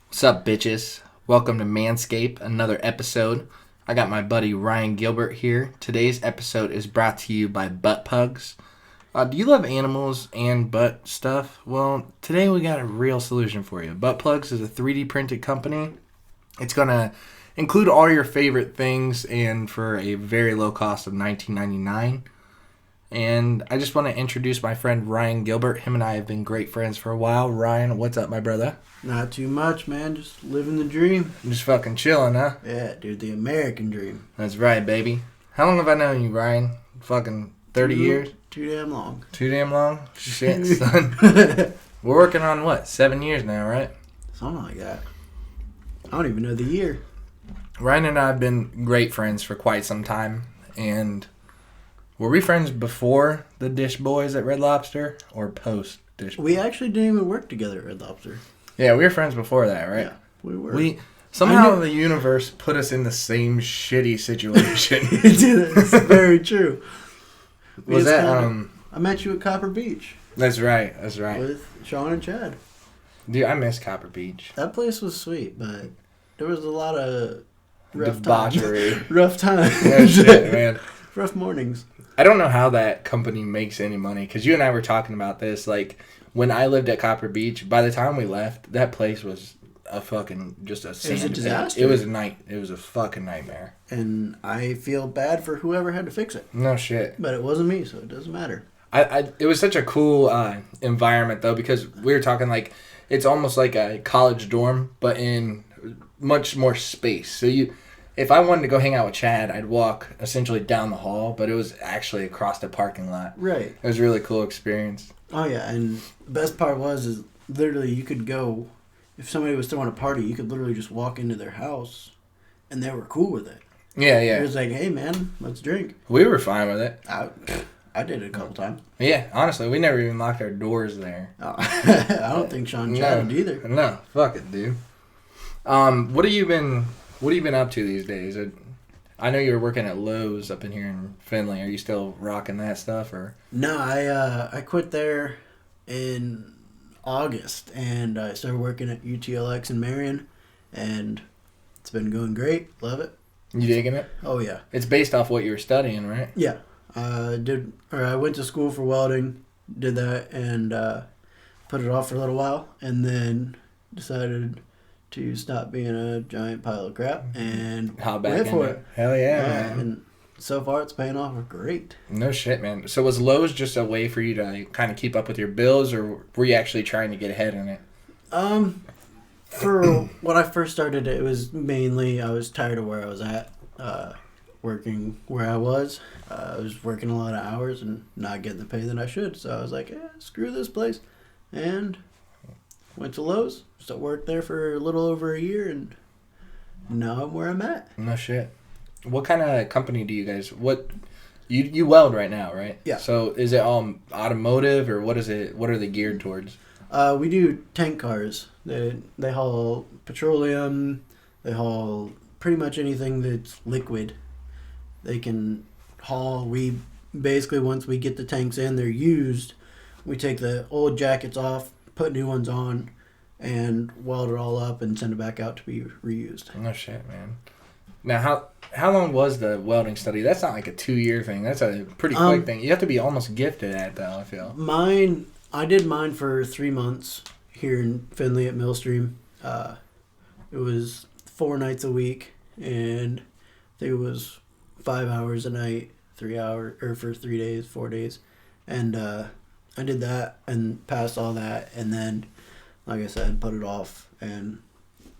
What's up, bitches? Welcome to Manscape, another episode. I got my buddy Ryan Gilbert here. Today's episode is brought to you by Butt Pugs. Do you love animals and butt stuff? Well, today we got a real solution for you. Butt Plugs is a 3D printed company. It's going to include all your favorite things and for a very low cost of $19.99. And I just want to introduce my friend Ryan Gilbert. Him and I have been great friends for a while. Ryan, what's up, my brother? Not too much, man. Just living the dream. Just fucking chilling, huh? Yeah, dude, the American dream. That's right, baby. How long have I known you, Ryan? Fucking 30 years? Too damn long. Too damn long? Shit, son. We're working on what? 7 years now, right? Something like that. I don't even know the year. Ryan and I have been great friends for quite some time. And were we friends before the Dish Boys at Red Lobster or post Dish Boys? We actually didn't even work together at Red Lobster. Yeah, we were friends before that, right? Yeah, we were. Somehow the universe put us in the same shitty situation. It's very true. Was that I met you at Copper Beach. That's right. With Sean and Chad. Dude, I miss Copper Beach. That place was sweet, but there was a lot of debauchery. Rough times. Yeah, shit, man. Rough mornings. I don't know how that company makes any money, because you and I were talking about this. Like, when I lived at Copper Beach, by the time we left, that place was a fucking, just a sand It was a disaster. It was a fucking nightmare. And I feel bad for whoever had to fix it. No shit. But it wasn't me, so it doesn't matter. It was such a cool environment, though, because we were talking, like, it's almost like a college dorm, but in much more space. So if I wanted to go hang out with Chad, I'd walk essentially down the hall, but it was actually across the parking lot. Right. It was a really cool experience. Oh, yeah, and the best part is literally you could go, if somebody was throwing a party, you could literally just walk into their house, and they were cool with it. Yeah, yeah. It was like, hey, man, let's drink. We were fine with it. I did it a couple times. Yeah, honestly, we never even locked our doors there. Oh, I don't think Sean Chad did either. No, fuck it, dude. What have you been up to these days? I know you were working at Lowe's up in here in Findlay. Are you still rocking that stuff, or? No, I quit there in August, and I started working at UTLX in Marion, and it's been going great. Love it. You digging it? Oh yeah. It's based off what you were studying, right? Yeah. I went to school for welding, did that, and put it off for a little while, and then decided to stop being a giant pile of crap and Hop back went for into it. Hell yeah, man. And so far, it's paying off great. No shit, man. So was Lowe's just a way for you to kind of keep up with your bills, or were you actually trying to get ahead in it? For when I first started, it was mainly I was tired of where I was at, working where I was. I was working a lot of hours and not getting the pay that I should. So I was like, screw this place, and went to Lowe's. So worked there for a little over a year, and now I'm where I'm at. No shit. What kind of company do you guys? You weld right now, right? Yeah. So is it all automotive, or what is it? What are they geared towards? We do tank cars. They haul petroleum. They haul pretty much anything that's liquid. They can haul. We basically, once we get the tanks in, they're used. We take the old jackets off, put new ones on, and weld it all up and send it back out to be reused. No shit, man. Now, how long was the welding study? That's not like a 2-year thing. That's a pretty quick thing. You have to be almost gifted at it, though, I feel. I did mine for 3 months here in Findlay at Millstream. It was 4 nights a week, and I think it was 5 hours a night, 3 hours, or for 3 days, 4 days. And I did that and passed all that, and then, like I said, put it off and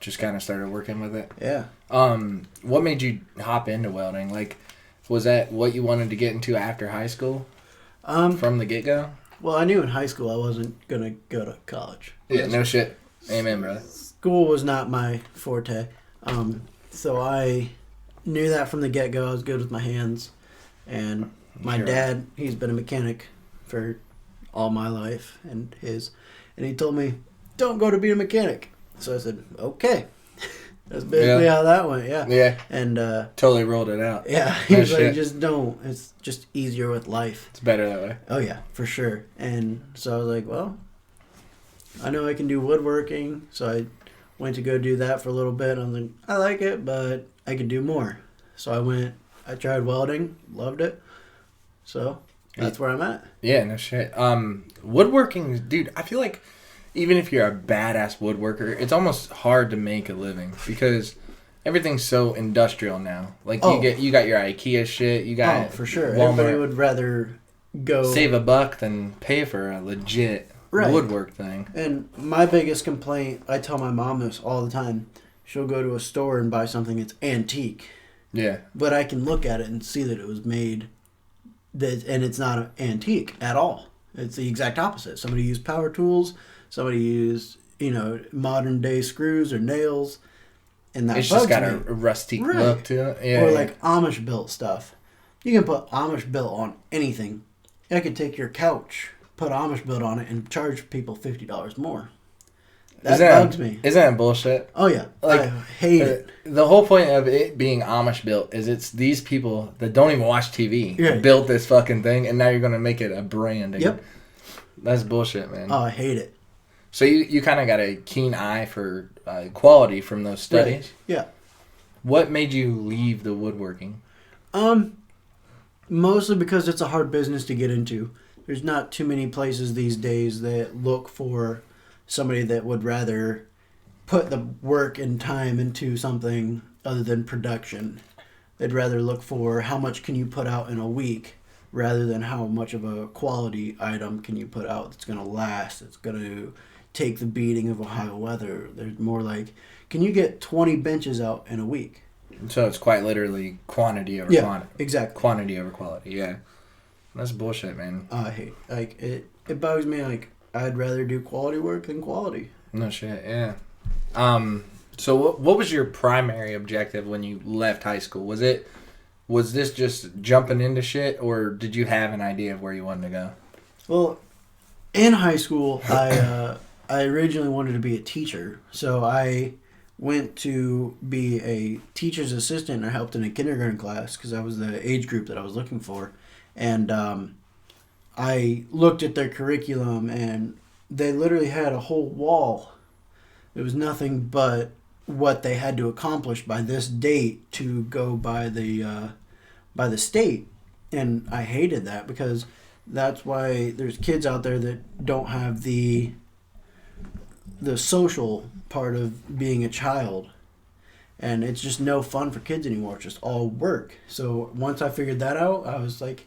just kind of started working with it. Yeah. What made you hop into welding? Like, was that what you wanted to get into after high school? From the get-go? Well, I knew in high school I wasn't going to go to college. Yeah, no shit. Amen, brother. School was not my forte. So I knew that from the get-go. I was good with my hands. And my dad, he's been a mechanic for all my life, and he told me, don't go to be a mechanic. So I said, okay. That's basically how that went, yeah. Yeah. And totally rolled it out. Yeah, he was like, just don't. It's just easier with life. It's better that way. Oh yeah, for sure. And so I was like, well, I know I can do woodworking, so I Went to go do that for a little bit. And I was like, I like it, but I could do more. So I tried welding, loved it. So that's where I'm at. Yeah, no shit. Woodworking, dude, I feel like even if you're a badass woodworker, it's almost hard to make a living because everything's so industrial now. Like you got your IKEA shit, you got for sure. Walmart. Everybody would rather go save $1 than pay for a legit woodwork thing. And my biggest complaint, I tell my mom this all the time. She'll go to a store and buy something that's antique. Yeah. But I can look at it and see that it was made and it's not an antique at all. It's the exact opposite. Somebody used power tools, somebody used, modern day screws or nails, and that it's bugs just got me. a rustic look to it. Yeah. Or like Amish built stuff. You can put Amish built on anything. I could take your couch, put Amish built on it, and charge people $50 more. That bugs me. Isn't that bullshit? Oh yeah, like, I hate it. The whole point of it being Amish built is it's these people that don't even watch TV built this fucking thing, and now you're gonna make it a brand. Yep, that's bullshit, man. Oh, I hate it. So you kind of got a keen eye for quality from those studies. Right. Yeah. What made you leave the woodworking? Mostly because it's a hard business to get into. There's not too many places these days that look for somebody that would rather put the work and time into something other than production. They'd rather look for how much can you put out in a week rather than how much of a quality item can you put out that's going to last, that's going to take the beating of Ohio weather. There's more like, can you get 20 benches out in a week? So it's quite literally quantity over quantity. Exactly. Quantity over quality, yeah. That's bullshit, man. I hate it bugs me. Like, I'd rather do quality work than quality. No shit, yeah. So what was your primary objective when you left high school? Was this just jumping into shit, or did you have an idea of where you wanted to go? Well, in high school, I originally wanted to be a teacher, so I went to be a teacher's assistant. I helped in a kindergarten class because that was the age group that I was looking for, and I looked at their curriculum, and they literally had a whole wall. It was nothing but what they had to accomplish by this date to go by the state. And I hated that because that's why there's kids out there that don't have the social part of being a child. And it's just no fun for kids anymore. It's just all work. So once I figured that out, I was like,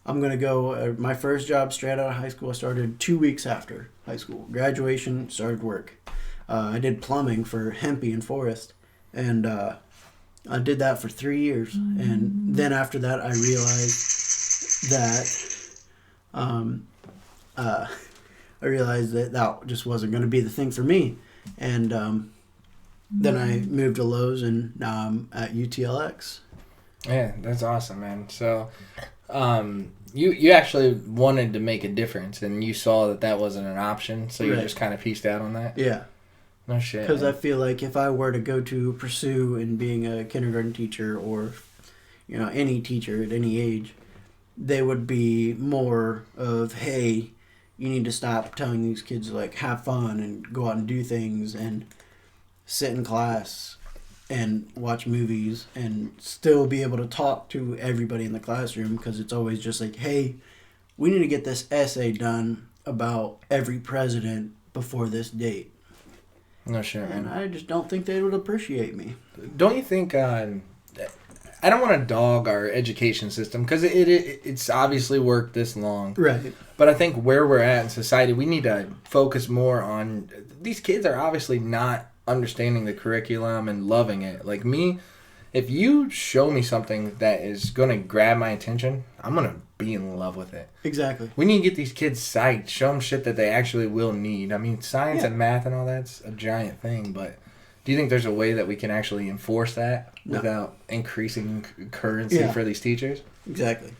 I'm going to go. My first job straight out of high school, I started 2 weeks after high school. Graduation, started work. I did plumbing for Hempy and Forest. And I did that for 3 years. And then after that, I realized that that just wasn't going to be the thing for me. And then I moved to Lowe's, and now I'm at UTLX. Yeah, that's awesome, man. So, you actually wanted to make a difference, and you saw that wasn't an option, so you just kind of pieced out on that? Yeah. No shit. Because I feel like if I were to go to pursue in being a kindergarten teacher or, any teacher at any age, they would be more of, hey, you need to stop telling these kids, like, have fun and go out and do things and sit in class and watch movies and still be able to talk to everybody in the classroom, because it's always just like, hey, we need to get this essay done about every president before this date. No shit, man. And I just don't think they would appreciate me. Don't you think... I don't want to dog our education system because it's obviously worked this long. Right. But I think where we're at in society, we need to focus more on... These kids are obviously not understanding the curriculum and loving it. Like me, if you show me something that is going to grab my attention, I'm going to be in love with it. Exactly. We need to get these kids psyched, show them shit that they actually will need. I mean, science and math and all that's a giant thing, but do you think there's a way that we can actually enforce that without increasing currency for these teachers? Exactly.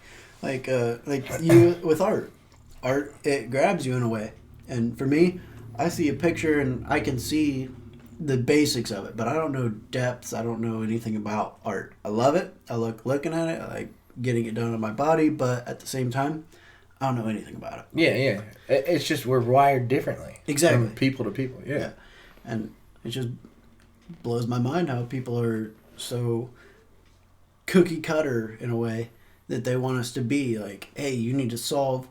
Like you with art, it grabs you in a way. And for me, I see a picture and I can see the basics of it, but I don't know depths. I don't know anything about art. I love it. I looking at it. I like getting it done on my body, but at the same time, I don't know anything about it. Yeah. It's just we're wired differently. Exactly. From people to people. Yeah. And it just blows my mind how people are so cookie cutter in a way that they want us to be. Like, hey, you need to solve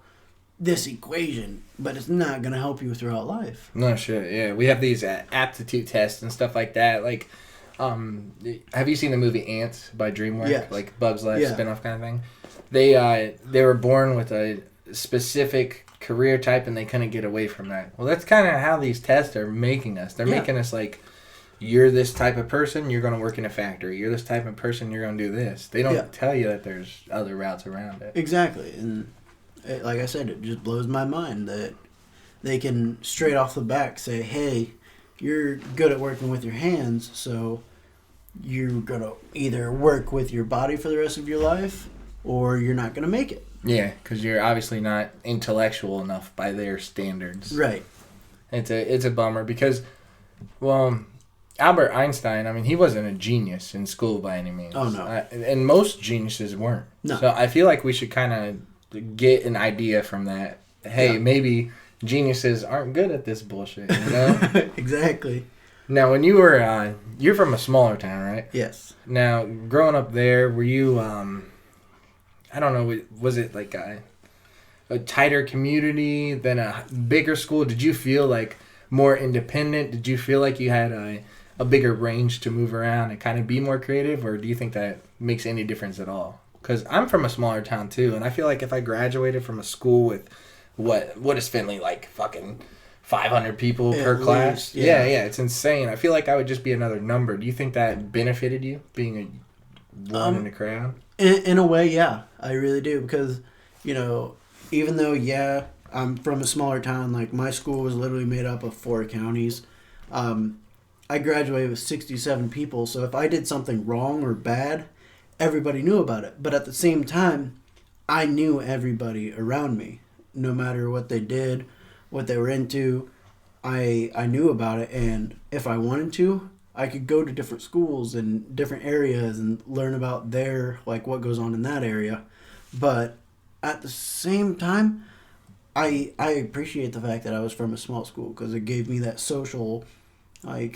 this equation, but it's not going to help you throughout life. No shit, yeah. We have these aptitude tests and stuff like that. Like, have you seen the movie Ants by DreamWorks? Yes. Like Bugs Life spinoff kind of thing. They were born with a specific career type and they couldn't get away from that. Well, that's kind of how these tests are making us. They're making us like, you're this type of person, you're going to work in a factory. You're this type of person, you're going to do this. They don't tell you that there's other routes around it. Exactly. And like I said, it just blows my mind that they can straight off the back say, hey, you're good at working with your hands, so you're going to either work with your body for the rest of your life or you're not going to make it. Yeah, because you're obviously not intellectual enough by their standards. Right. It's a bummer because, well, Albert Einstein, I mean, he wasn't a genius in school by any means. Oh, no. And most geniuses weren't. No. So I feel like we should kind of get an idea from that. Hey, maybe geniuses aren't good at this bullshit, you know? Exactly. Now, when you were, you're from a smaller town, right? Yes. Now, growing up there, were you, I don't know, was it like a tighter community than a bigger school? Did you feel like more independent? Did you feel like you had a bigger range to move around and kind of be more creative? Or do you think that makes any difference at all? Because I'm from a smaller town too, and I feel like if I graduated from a school with what is Findlay, like fucking 500 people per class? Yeah, it's insane. I feel like I would just be another number. Do you think that benefited you, being one in the crowd? In a way, yeah, I really do. Because, even though, I'm from a smaller town, like my school was literally made up of 4 counties. I graduated with 67 people, so if I did something wrong or bad, everybody knew about it. But at the same time, I knew everybody around me. No matter what they did, what they were into, I knew about it. And if I wanted to, I could go to different schools and different areas and learn about what goes on in that area. But at the same time, I appreciate the fact that I was from a small school because it gave me that social, I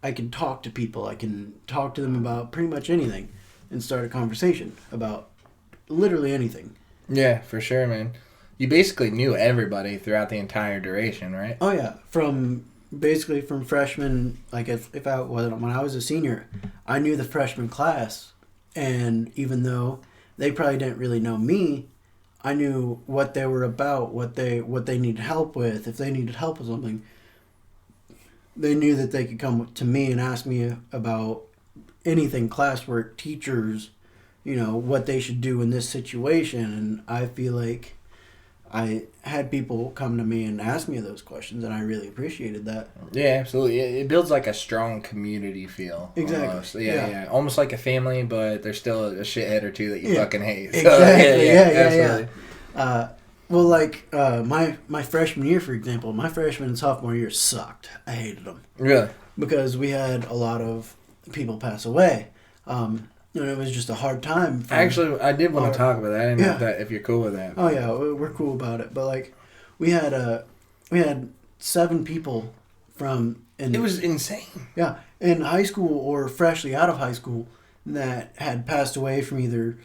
can talk to people. I can talk to them about pretty much anything and start a conversation about literally anything. Yeah, for sure, man. You basically knew everybody throughout the entire duration, right? Oh, yeah. From freshman, like when I was a senior, I knew the freshman class. And even though they probably didn't really know me, I knew what they were about, what they needed help with. If they needed help with something, they knew that they could come to me and ask me about anything, classwork, teachers, what they should do in this situation. And I feel like I had people come to me and ask me those questions, and I really appreciated that. Yeah, absolutely. It builds like a strong community feel. Exactly. Almost. Yeah. Almost like a family, but there's still a shithead or two that you fucking hate. Exactly. Absolutely. My freshman year, for example, my freshman and sophomore year sucked. I hated them. Really? Because we had a lot of people pass away. It was just a hard time. Actually, I did want to talk about that. I didn't know if you're cool with that. Oh yeah, we're cool about it. But we had 7 people it was insane. Yeah, in high school or freshly out of high school that had passed away from either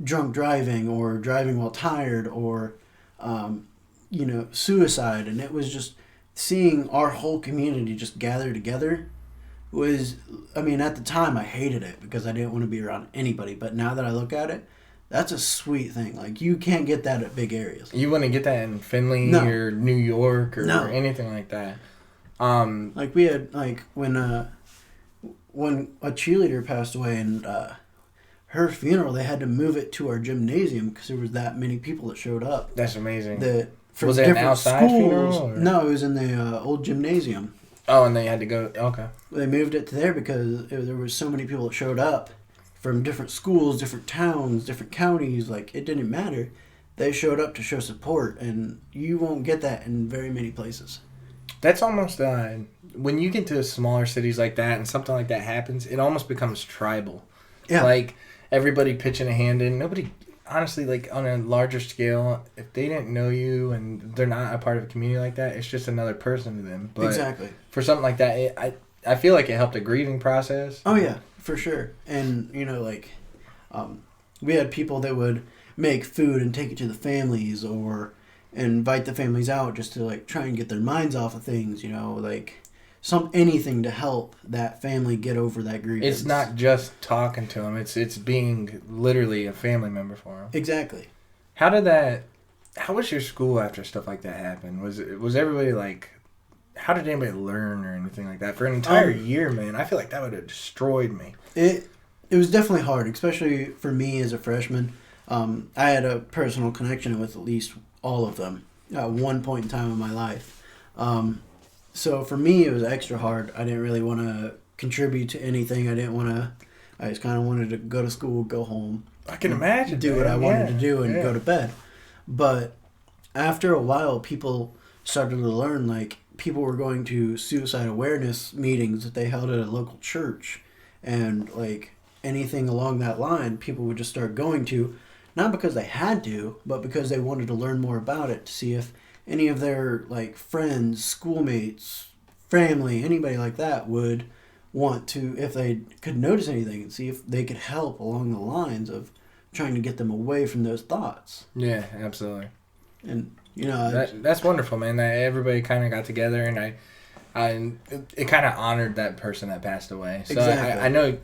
drunk driving or driving while tired or suicide, and it was just seeing our whole community just gather together. At the time I hated it because I didn't want to be around anybody. But now that I look at it, that's a sweet thing. Like, you can't get that at big areas. You wouldn't get that in Findlay or New York or anything like that. We had, when a cheerleader passed away and her funeral, they had to move it to our gymnasium because there was that many people that showed up. That's amazing. Was it an outside funeral? Or? No, it was in the old gymnasium. Oh, and they had to go. Okay. They moved it to there because there were so many people that showed up from different schools, different towns, different counties. Like, it didn't matter. They showed up to show support, and you won't get that in very many places. That's almost when you get to smaller cities like that and something like that happens, it almost becomes tribal. Yeah. Like, everybody pitching a hand in. honestly, like on a larger scale, if they didn't know you and they're not a part of a community like that, it's just another person to them. But Exactly. for something like that, I feel like it helped a grieving process. Oh yeah, for sure. And like, we had people that would make food and take it to the families, or invite the families out just to like try and get their minds off of things. Like anything to help that family get over that grievance. It's not just talking to them; it's being literally a family member for them. Exactly. How was your school after stuff like that happened? Was everybody like? How did anybody learn or anything like that for an entire year, man? I feel like that would have destroyed me. It was definitely hard, especially for me as a freshman. I had a personal connection with at least all of them at one point in time in my life. So for me, it was extra hard. I didn't really want to contribute to anything. I just kind of wanted to go to school, go home. I can imagine. Do what I wanted to do and go to bed. But after a while, people started to learn, like, people were going to suicide awareness meetings that they held at a local church. And, like, anything along that line, people would just start going to, not because they had to, but because they wanted to learn more about it, to see if any of their, like, friends, schoolmates, family, anybody like that would want to, if they could notice anything, and see if they could help along the lines of trying to get them away from those thoughts. Yeah, absolutely. And, that's wonderful, man. That everybody kind of got together, and it kind of honored that person that passed away. So exactly. I know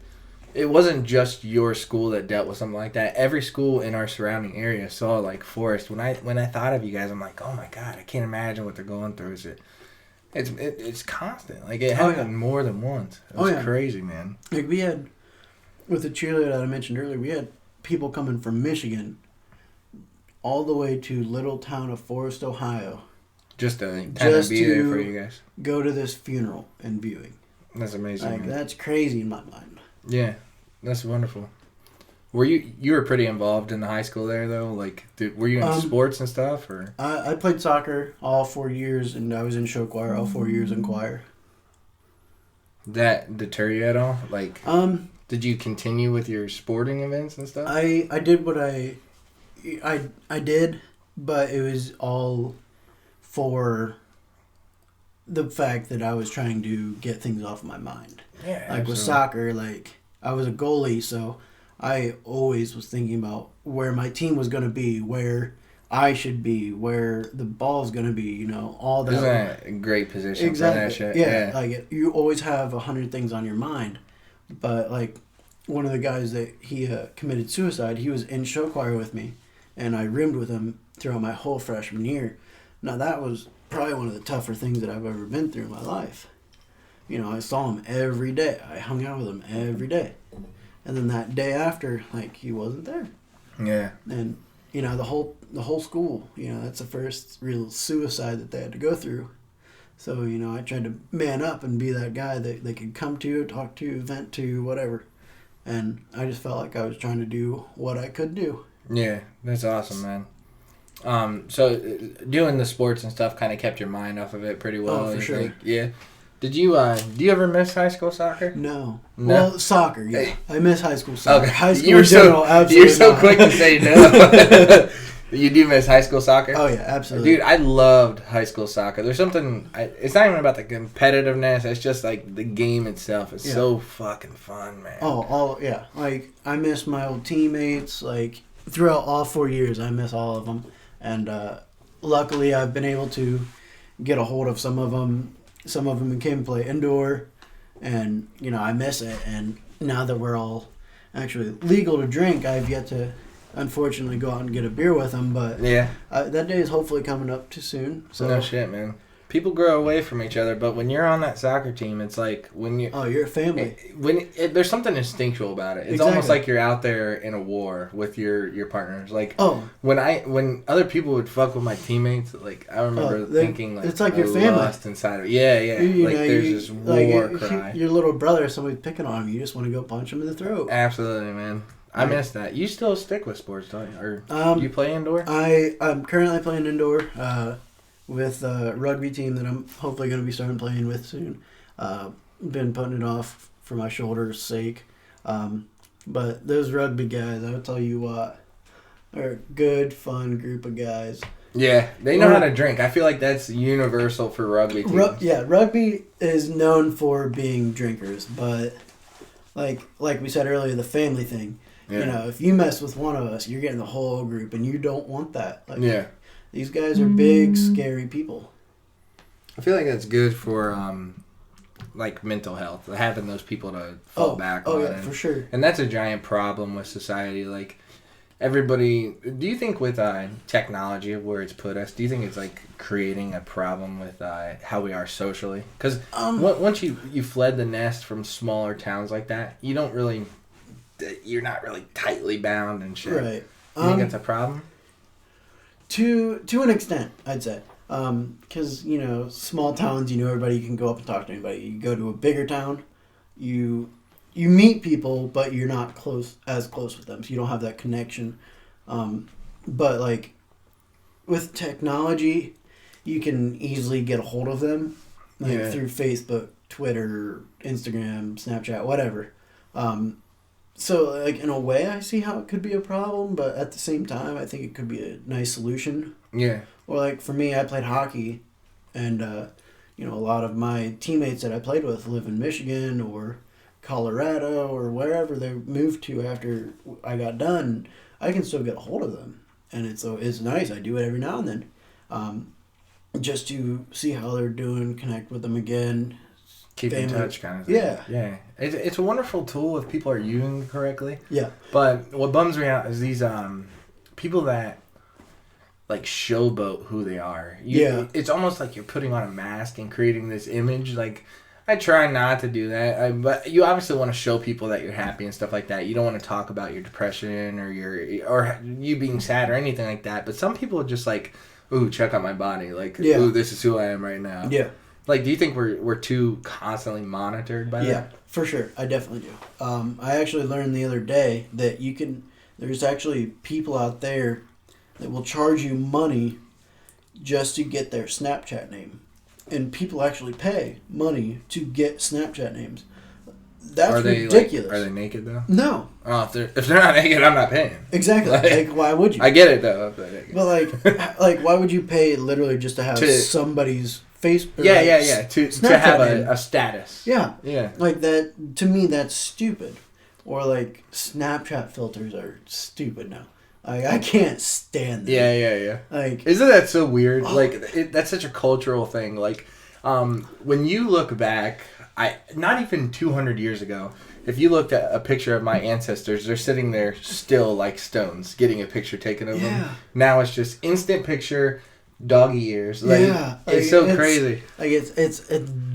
it wasn't just your school that dealt with something like that. Every school in our surrounding area saw, like, Forrest. When I thought of you guys, I'm like, oh my God, I can't imagine what they're going through. It's constant. Like, it happened more than once. It was crazy, man. Like, we had, with the cheerleader that I mentioned earlier, we had people coming from Michigan all the way to little town of Forest, Ohio. Just to kind of be there for you guys. Go to this funeral and viewing. That's amazing. Like, man. that's crazy in my mind. Yeah, that's wonderful. Were you were pretty involved in the high school there though? Like, were you in sports and stuff, or? I played soccer all 4 years, and I was in show choir all 4 years in choir. That deter you at all? Like, did you continue with your sporting events and stuff? I did what I did, but it was all for the fact that I was trying to get things off my mind. Yeah, like absolutely. with soccer, like, I was a goalie, so I always was thinking about where my team was going to be, where I should be, where the ball's going to be, all that. Isn't that a great position exactly. for that shit? Yeah, like, you always have 100 things on your mind. But, like, one of the guys that he committed suicide, he was in show choir with me, and I roomed with him throughout my whole freshman year. Now, that was probably one of the tougher things that I've ever been through in my life. I saw him every day. I hung out with him every day. And then that day after, like, he wasn't there. Yeah. And, the whole school, that's the first real suicide that they had to go through. So, I tried to man up and be that guy that they could come to, talk to, vent to, whatever. And I just felt like I was trying to do what I could do. Yeah, that's awesome, man. So doing the sports and stuff kind of kept your mind off of it pretty well. Oh, for sure. Like, yeah. Did you do you ever miss high school soccer? No. Well, soccer, yeah. I miss high school soccer. Okay. High school in general, absolutely You're so not. quick to say no. You do miss high school soccer? Oh, yeah, absolutely. Dude, I loved high school soccer. There's something, it's not even about the competitiveness. It's just like the game itself. It's so fucking fun, man. Yeah. Like, I miss my old teammates. Like, throughout all 4 years, I miss all of them. And luckily, I've been able to get a hold of some of them. Some of them came and play indoor. And, I miss it. And now that we're all actually legal to drink, I've yet to, unfortunately, go out and get a beer with them. But yeah, that day is hopefully coming up too soon. So. No shit, man. People grow away from each other, but when you're on that soccer team, it's like when you... Oh, you're a family. There's something instinctual about it. It's exactly. almost like you're out there in a war with your partners. Like, when other people would fuck with my teammates, like, I remember thinking, like... It's like your family. Lust inside of it. Yeah. There's this war cry. Your little brother, somebody picking on him, you just want to go punch him in the throat. Absolutely, man. I miss that. You still stick with sports, don't you? Or do you play indoor? I'm currently playing indoor with a rugby team that I'm hopefully going to be starting playing with soon. Been putting it off for my shoulder's sake. But those rugby guys, I'll tell you what, are a good, fun group of guys. Yeah, they know how to drink. I feel like that's universal for rugby teams. Rugby is known for being drinkers, but like we said earlier, the family thing. Yeah. You know, if you mess with one of us, you're getting the whole group, and you don't want that. Like, yeah. These guys are big, scary people. I feel like that's good for like mental health, having those people to fall back on. Oh yeah, for sure. And that's a giant problem with society. Like everybody, do you think with technology of where it's put us, do you think it's like creating a problem with how we are socially? Because once you fled the nest from smaller towns like that, you're not really tightly bound and shit. Right. You think that's a problem? To an extent, I'd say. Because, you know, small towns, you know everybody, you can go up and talk to anybody. You go to a bigger town, you meet people, but you're not as close with them, so you don't have that connection. But, like, with technology, you can easily get a hold of them, like through Facebook, Twitter, Instagram, Snapchat, whatever. So, like, in a way, I see how it could be a problem, but at the same time, I think it could be a nice solution. Yeah. Or, like, for me, I played hockey, and, you know, a lot of my teammates that I played with live in Michigan or Colorado or wherever they moved to after I got done. I can still get a hold of them, and it's nice. I do it every now and then, just to see how they're doing, connect with them again. Keep in touch kind of thing. Yeah. Yeah. It's a wonderful tool if people are using it correctly. Yeah. But what bums me out is these people that like showboat who they are. It's almost like you're putting on a mask and creating this image. Like, I try not to do that. But you obviously want to show people that you're happy and stuff like that. You don't want to talk about your depression or you being sad or anything like that. But some people are just like, ooh, check out my body. Like, ooh, this is who I am right now. Yeah. Like, do you think we're too constantly monitored by that? Yeah, for sure. I definitely do. I actually learned the other day that there's actually people out there that will charge you money just to get their Snapchat name. And people actually pay money to get Snapchat names. That's ridiculous. Are they naked, though? No. Oh, if they're not naked, I'm not paying. Exactly. Like, why would you? I get it, though. But, like, why would you pay literally just to have somebody's Facebook? Yeah. To have a status. Yeah. Yeah. Like, that, to me, that's stupid. Or, like, Snapchat filters are stupid now. Like, I can't stand them. Yeah. Like, isn't that so weird? Like, that's such a cultural thing. Like, when you look back, not even 200 years ago, if you looked at a picture of my ancestors, they're sitting there still like stones, getting a picture taken of them. Now it's just instant picture, doggy ears. Like, it's so crazy. Like, it's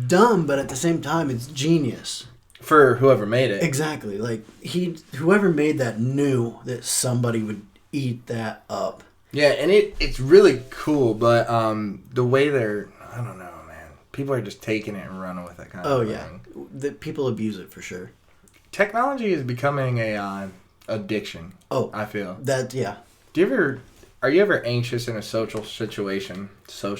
dumb, but at the same time, it's genius. For whoever made it. Exactly. Like, whoever made that knew that somebody would eat that up. Yeah, and it's really cool, but the way I don't know, man. People are just taking it and running with it kind of thing. Oh, yeah. People abuse it for sure. Technology is becoming a addiction. Oh. I feel. Are you ever anxious in a social situation? That's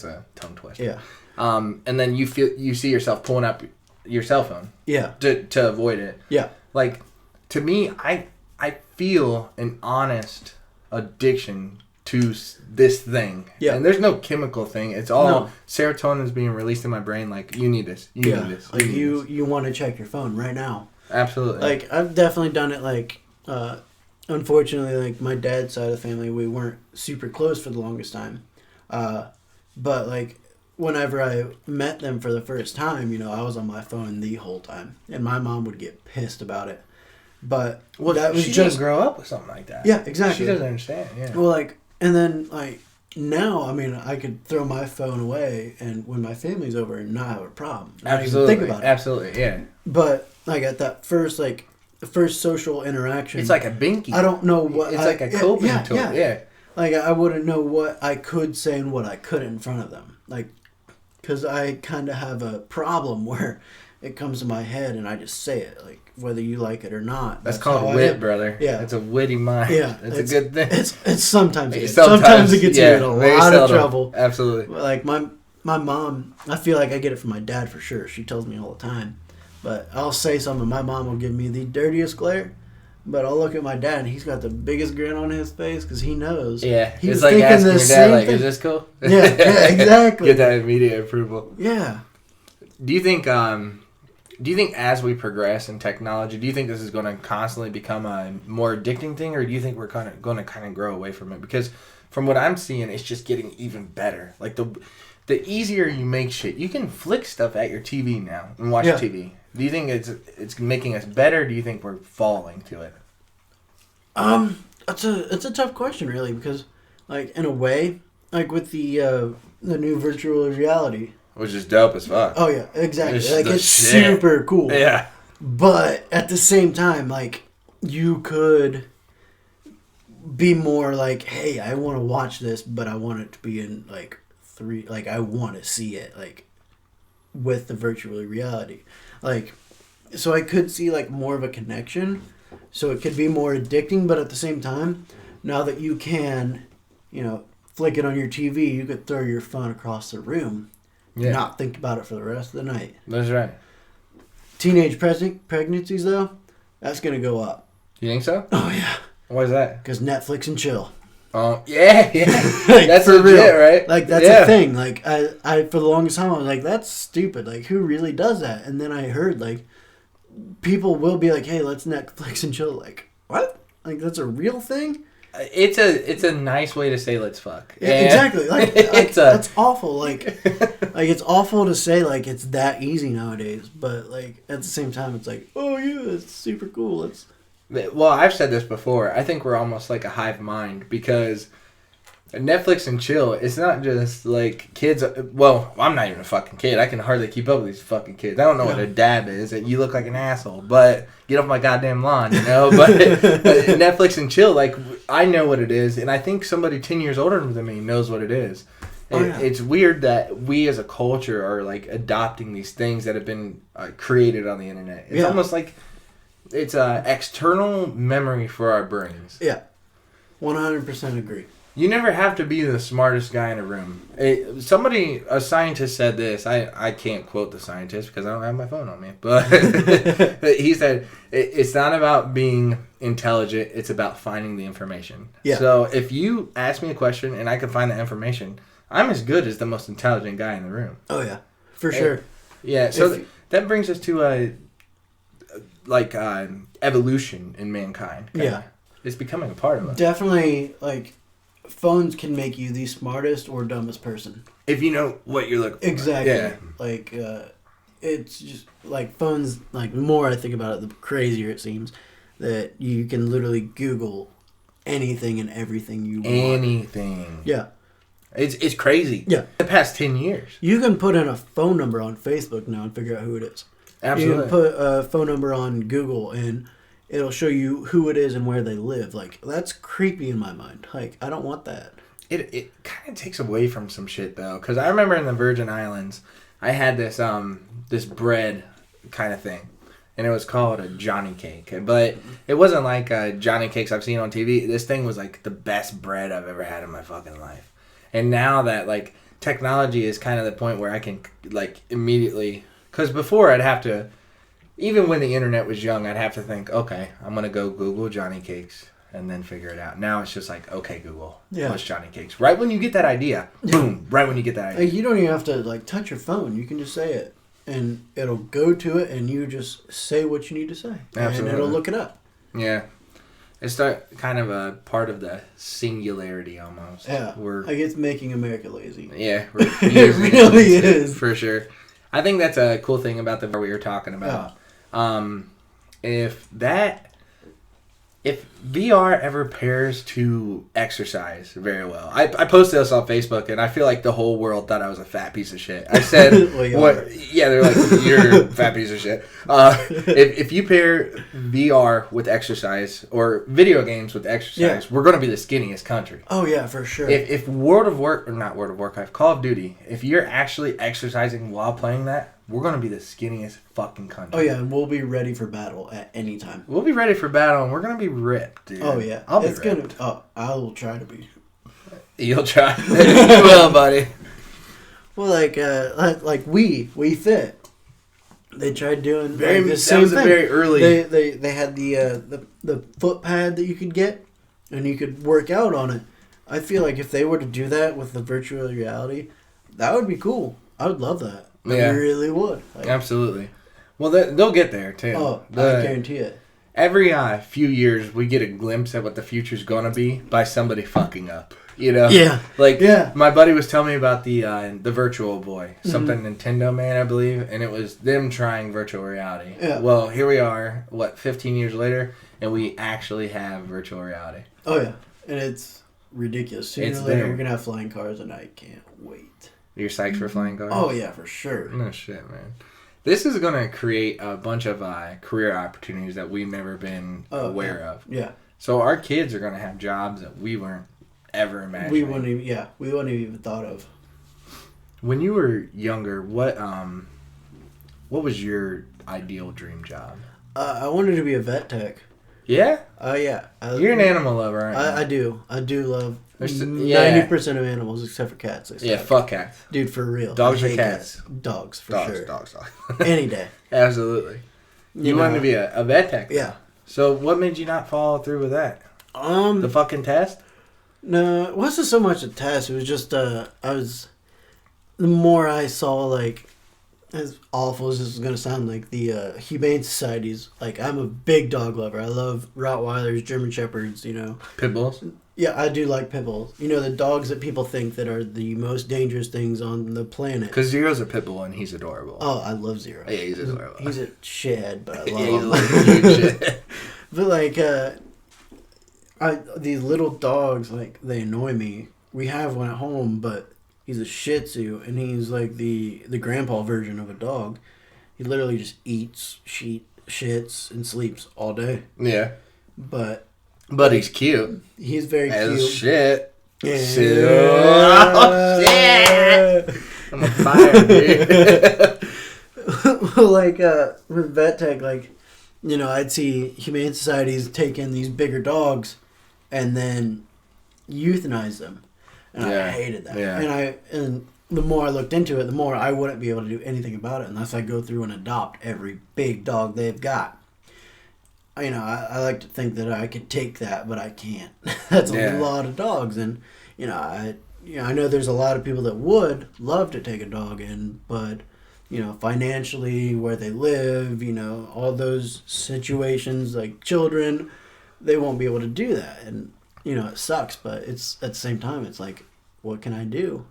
a tongue twister. Yeah. And then you see yourself pulling up your cell phone. Yeah. To avoid it. Yeah. Like, to me, I feel an honest addiction to this thing. Yeah. And there's no chemical thing. It's all serotonin is being released in my brain. Like, you need this. You need this. Like, you want to check your phone right now. Absolutely. Like, I've definitely done it. Like, unfortunately, like, my dad's side of the family, we weren't super close for the longest time. But, like, whenever I met them for the first time, you know, I was on my phone the whole time. And my mom would get pissed about it. But that was she just grow up with something like that. Yeah, exactly. She doesn't understand. Yeah. Well, like, and then like now, I mean, I could throw my phone away and when my family's over and not have a problem. Not even think about it. Absolutely, yeah. But like at that first the first social interaction, it's like a binky. I don't know what it's like a coping tool. Yeah. Like I wouldn't know what I could say and what I couldn't in front of them. Like, because I kind of have a problem where it comes to my head and I just say it, like, whether you like it or not. That's called wit, brother. Yeah. It's a witty mind. Yeah. It's a good thing. It's sometimes it gets you in a lot of trouble. Absolutely. Like, my mom, I feel like I get it from my dad for sure. She tells me all the time. But I'll say something, my mom will give me the dirtiest glare. But I'll look at my dad, and he's got the biggest grin on his face because he knows. Yeah, he it's like asking your dad, like, "Is this cool?" Yeah, exactly. Get that immediate approval. Yeah. Do you think as we progress in technology, do you think this is going to constantly become a more addicting thing, or do you think we're going to grow away from it? Because from what I'm seeing, it's just getting even better. Like the easier you make shit, you can flick stuff at your TV now and watch TV. Do you think it's making us better? Or do you think we're falling to it? It's a tough question, really, because like in a way, like with the new virtual reality, which is dope as fuck. Oh yeah, exactly. It's shit. Super cool. Yeah. But at the same time, like you could be more like, hey, I want to watch this, but I want it to be in like I want to see it like with the virtual reality. Like, so I could see like more of a connection. So it could be more addicting, but at the same time, now that you can, flick it on your TV, you could throw your phone across the room, not think about it for the rest of the night. That's right. Teenage pregnancies, though, that's going to go up. You think so? Oh, yeah. Why is that? Because Netflix and chill. Oh, yeah. Like, that's for legit, real. right? Like, that's a thing. Like, I for the longest time, I was like, that's stupid. Like, who really does that? And then I heard, like, people will be like, hey, let's Netflix and chill. Like, what? Like, that's a real thing? It's a nice way to say let's fuck. Yeah, exactly. Like, that's awful. Like it's awful to say like it's that easy nowadays. But like at the same time, it's like, oh yeah, it's super cool. Well, I've said this before. I think we're almost like a hive mind because Netflix and chill, it's not just like kids. Well, I'm not even a fucking kid. I can hardly keep up with these fucking kids. I don't know what a dab is. You look like an asshole, but get off my goddamn lawn, But Netflix and chill, like, I know what it is, and I think somebody 10 years older than me knows what it is. It's weird that we as a culture are like adopting these things that have been created on the internet. It's almost like it's an external memory for our brains. Yeah, 100% agree. You never have to be the smartest guy in a room. A scientist said this. I can't quote the scientist because I don't have my phone on me. But he said, it's not about being intelligent. It's about finding the information. Yeah. So if you ask me a question and I can find the information, I'm as good as the most intelligent guy in the room. Oh, yeah. For sure. Yeah. So that brings us to evolution in mankind. Yeah. It's becoming a part of us. Definitely, like... Phones can make you the smartest or dumbest person. If you know what you're looking for. Exactly. Yeah. Like, it's just, like, phones, like, the more I think about it, the crazier it seems. That you can literally Google anything and everything you want. Anything. Yeah. It's crazy. Yeah. The past 10 years. You can put in a phone number on Facebook now and figure out who it is. Absolutely. You can put a phone number on Google and... it'll show you who it is and where they live. Like, that's creepy in my mind. Like, I don't want that. It kind of takes away from some shit, though. Because I remember in the Virgin Islands, I had this bread kind of thing. And it was called a Johnny Cake. But it wasn't like Johnny Cakes I've seen on TV. This thing was, like, the best bread I've ever had in my fucking life. And now that, like, technology is kind of the point where I can, like, immediately... because before I'd have to... even when the internet was young, I'd have to think, okay, I'm going to go Google Johnny Cakes and then figure it out. Now it's just like, okay, Google, what's Johnny Cakes? Right when you get that idea, boom, right when you get that idea. Like, you don't even have to, like, touch your phone. You can just say it, and it'll go to it, and you just say what you need to say. Absolutely. And it'll look it up. Yeah. It's kind of a part of the singularity almost. Yeah. Like, it's making America lazy. Yeah. It really is. For sure. I think that's a cool thing about the we were talking about. Yeah. If VR ever pairs to exercise very well, I posted this on Facebook and I feel like the whole world thought I was a fat piece of shit. I said, they're like, you're a fat piece of shit. If you pair VR with exercise or video games with exercise, we're going to be the skinniest country. Oh yeah, for sure. If Call of Duty, if you're actually exercising while playing that, we're going to be the skinniest fucking country. Oh, yeah, and we'll be ready for battle at any time. We'll be ready for battle, and we're going to be ripped, dude. Oh, yeah. I'll be ripped. I will try to be. You'll try. You will, buddy. Well, like we fit. They tried doing Very, the that same was a thing. very early. They had the foot pad that you could get, and you could work out on it. I feel like if they were to do that with the virtual reality, that would be cool. I would love that. I really would. Like, absolutely. Well, they'll get there too. Oh, I guarantee it. Every few years, we get a glimpse at what the future's gonna be by somebody fucking up. Yeah. Like, my buddy was telling me about the Virtual Boy, something Nintendo made, I believe, and it was them trying virtual reality. Yeah. Well, here we are, 15 years later, and we actually have virtual reality. Oh yeah, and it's ridiculous. Sooner or later, we're gonna have flying cars, and I can't wait. You're psyched for flying cars? Oh yeah, for sure. No shit, man. This is gonna create a bunch of career opportunities that we've never been aware of. Yeah. So our kids are gonna have jobs that we weren't ever imagining. We wouldn't even thought of. When you were younger, what was your ideal dream job? I wanted to be a vet tech. Yeah? Yeah. You're an animal lover, aren't you? I do love 90% of animals except for cats. Yeah, fuck cats. Dude, for real. Dogs or cats? Dogs, for sure. Dogs. Any day. Absolutely. You wanted to be a vet tech? Yeah. So what made you not follow through with that? The fucking test? No, it wasn't so much a test. It was just, the more I saw, like, as awful as this is going to sound, like, the humane societies, like, I'm a big dog lover. I love Rottweilers, German Shepherds, Pit bulls? Yeah, I do like pit bulls. The dogs that people think that are the most dangerous things on the planet. Because Zero's a pit bull and he's adorable. Oh, I love Zero. Yeah, he's adorable. He's a shithead, but I love he's him. like a huge shit. But, like, these little dogs, like, they annoy me. We have one at home, but he's a Shih Tzu, and he's like the grandpa version of a dog. He literally just eats, shits, and sleeps all day. Yeah. But he's cute. He's very as cute. Shit. Yeah. Oh, shit! I'm on fire, dude. Well, like, with vet tech, like, I'd see humane societies take in these bigger dogs and then euthanize them. And I hated that. Yeah. And the more I looked into it, the more I wouldn't be able to do anything about it unless I go through and adopt every big dog they've got. I like to think that I could take that, but I can't. That's a lot of dogs. And, I know there's a lot of people that would love to take a dog in, but, financially, where they live, all those situations, like children, they won't be able to do that. And, it sucks, but it's at the same time, it's like, what can I do?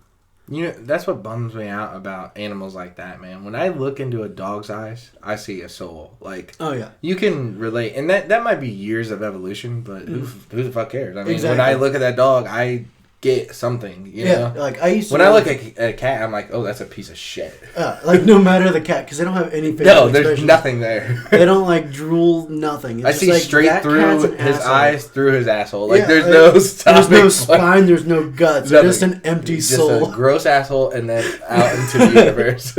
That's what bums me out about animals like that, man. When I look into a dog's eyes, I see a soul. Like, oh yeah, you can relate, and that might be years of evolution, but who the fuck cares? I mean, when I look at that dog, I get something. You know? Like I used to. When I look at a cat, I'm like, oh, that's a piece of shit. Like no matter the cat, because they don't have any facial no, there's nothing there. They don't like drool, nothing. It's I just see like, straight through his eyes, through his asshole. Like there's no spine, there's no guts. It's just an empty soul. Just a gross asshole, and then out into the universe.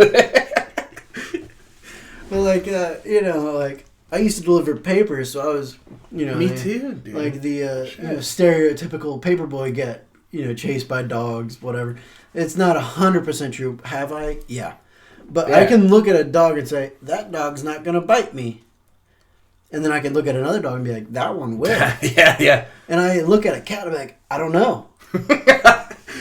Well, like like I used to deliver papers, so I was me too, dude. Like the stereotypical paperboy get. Chased by dogs, whatever. It's not 100% true. Have I? Yeah. But I can look at a dog and say, that dog's not going to bite me. And then I can look at another dog and be like, that one will. Yeah. And I look at a cat and be like, I don't know.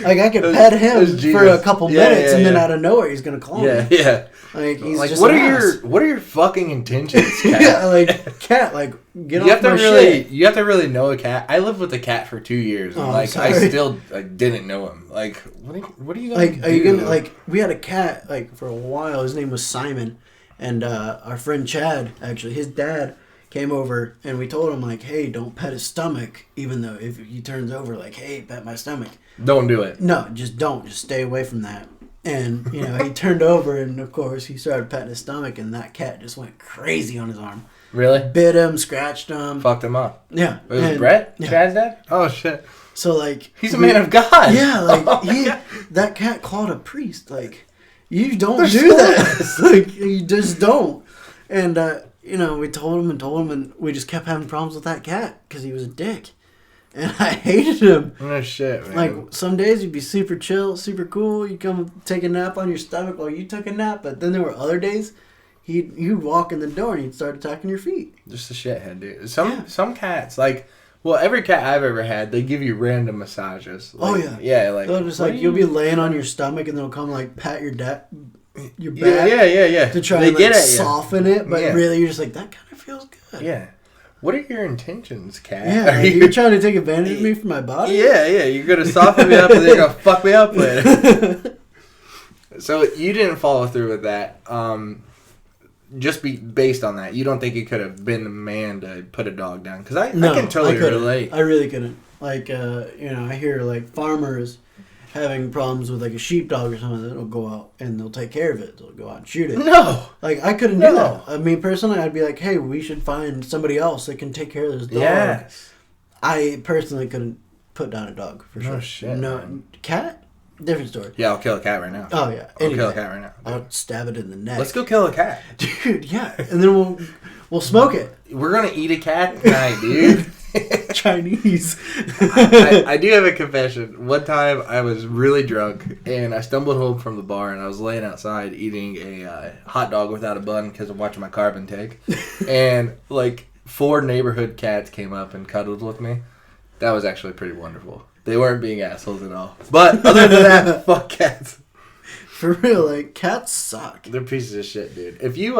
Like, I could pet him for a couple minutes and then out of nowhere he's going to claw me. Yeah. Like, he's like just what are your fucking intentions, cat? Yeah, like, cat, like, get off my shit. You have to really know a cat. I lived with a cat for 2 years. And, I still didn't know him. Like, what are you going to do? Are you gonna, like, we had a cat, like, for a while. His name was Simon. And our friend Chad, actually, his dad came over and we told him, like, hey, don't pet his stomach. Even though if he turns over, like, hey, pet my stomach. Don't do it. No, just don't. Just stay away from that. And, he turned over and, of course, he started petting his stomach and that cat just went crazy on his arm. Really? Bit him, scratched him. Fucked him up. Yeah. It was Brett? Yeah. Chad's dad? Oh, shit. So, like... He's a man of God. Yeah, like, that cat clawed a priest. Like, you don't do that. Like, you just don't. And, we told him and we just kept having problems with that cat because he was a dick. And I hated him. Oh, shit, man. Like, some days you'd be super chill, super cool. You'd come take a nap on your stomach while you took a nap. But then there were other days He'd walk in the door and he'd start attacking your feet. Just a shithead, dude. Some cats, like, well, every cat I've ever had, they give you random massages. Like, yeah, like they'll just like you'll be laying on your stomach and they'll come like pat your back. Yeah. To try and like, soften it, but really you're just like that kind of feels good. Yeah. What are your intentions, cat? Yeah, are you trying to take advantage of me for my body? Yeah. You're gonna soften me up and then you're gonna fuck me up later. So you didn't follow through with that. Just based on that, you don't think you could have been the man to put a dog down? Because I can totally relate. I really couldn't. Like, I hear like farmers having problems with like a sheepdog or something that'll go out and they'll take care of it. They'll go out and shoot it. No. Like, I couldn't do that. I mean, personally, I'd be like, hey, we should find somebody else that can take care of this dog. Yes. I personally couldn't put down a dog, for sure. No shit. No. Man. Cat? Different story. Yeah, I'll kill a cat right now. Oh, yeah. I'll kill a cat right now. I'll stab it in the neck. Let's go kill a cat. Dude, yeah. And then we'll smoke it. We're going to eat a cat tonight, dude. Chinese. I do have a confession. One time I was really drunk and I stumbled home from the bar and I was laying outside eating a hot dog without a bun because I'm watching my carb intake. And like 4 neighborhood cats came up and cuddled with me. That was actually pretty wonderful. They weren't being assholes at all. But other than that, fuck cats. For real, like cats suck. They're pieces of shit, dude. If you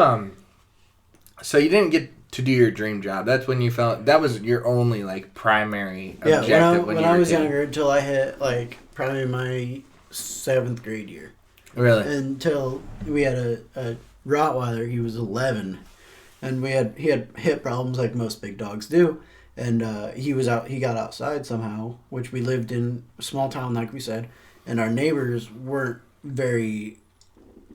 so you didn't get to do your dream job. That's when you felt that was your only like primary objective when I was younger until I hit like probably my 7th grade year. Really? Until we had a Rottweiler. He was 11, and he had hip problems like most big dogs do. And he got outside somehow, which we lived in a small town, like we said, and our neighbors weren't very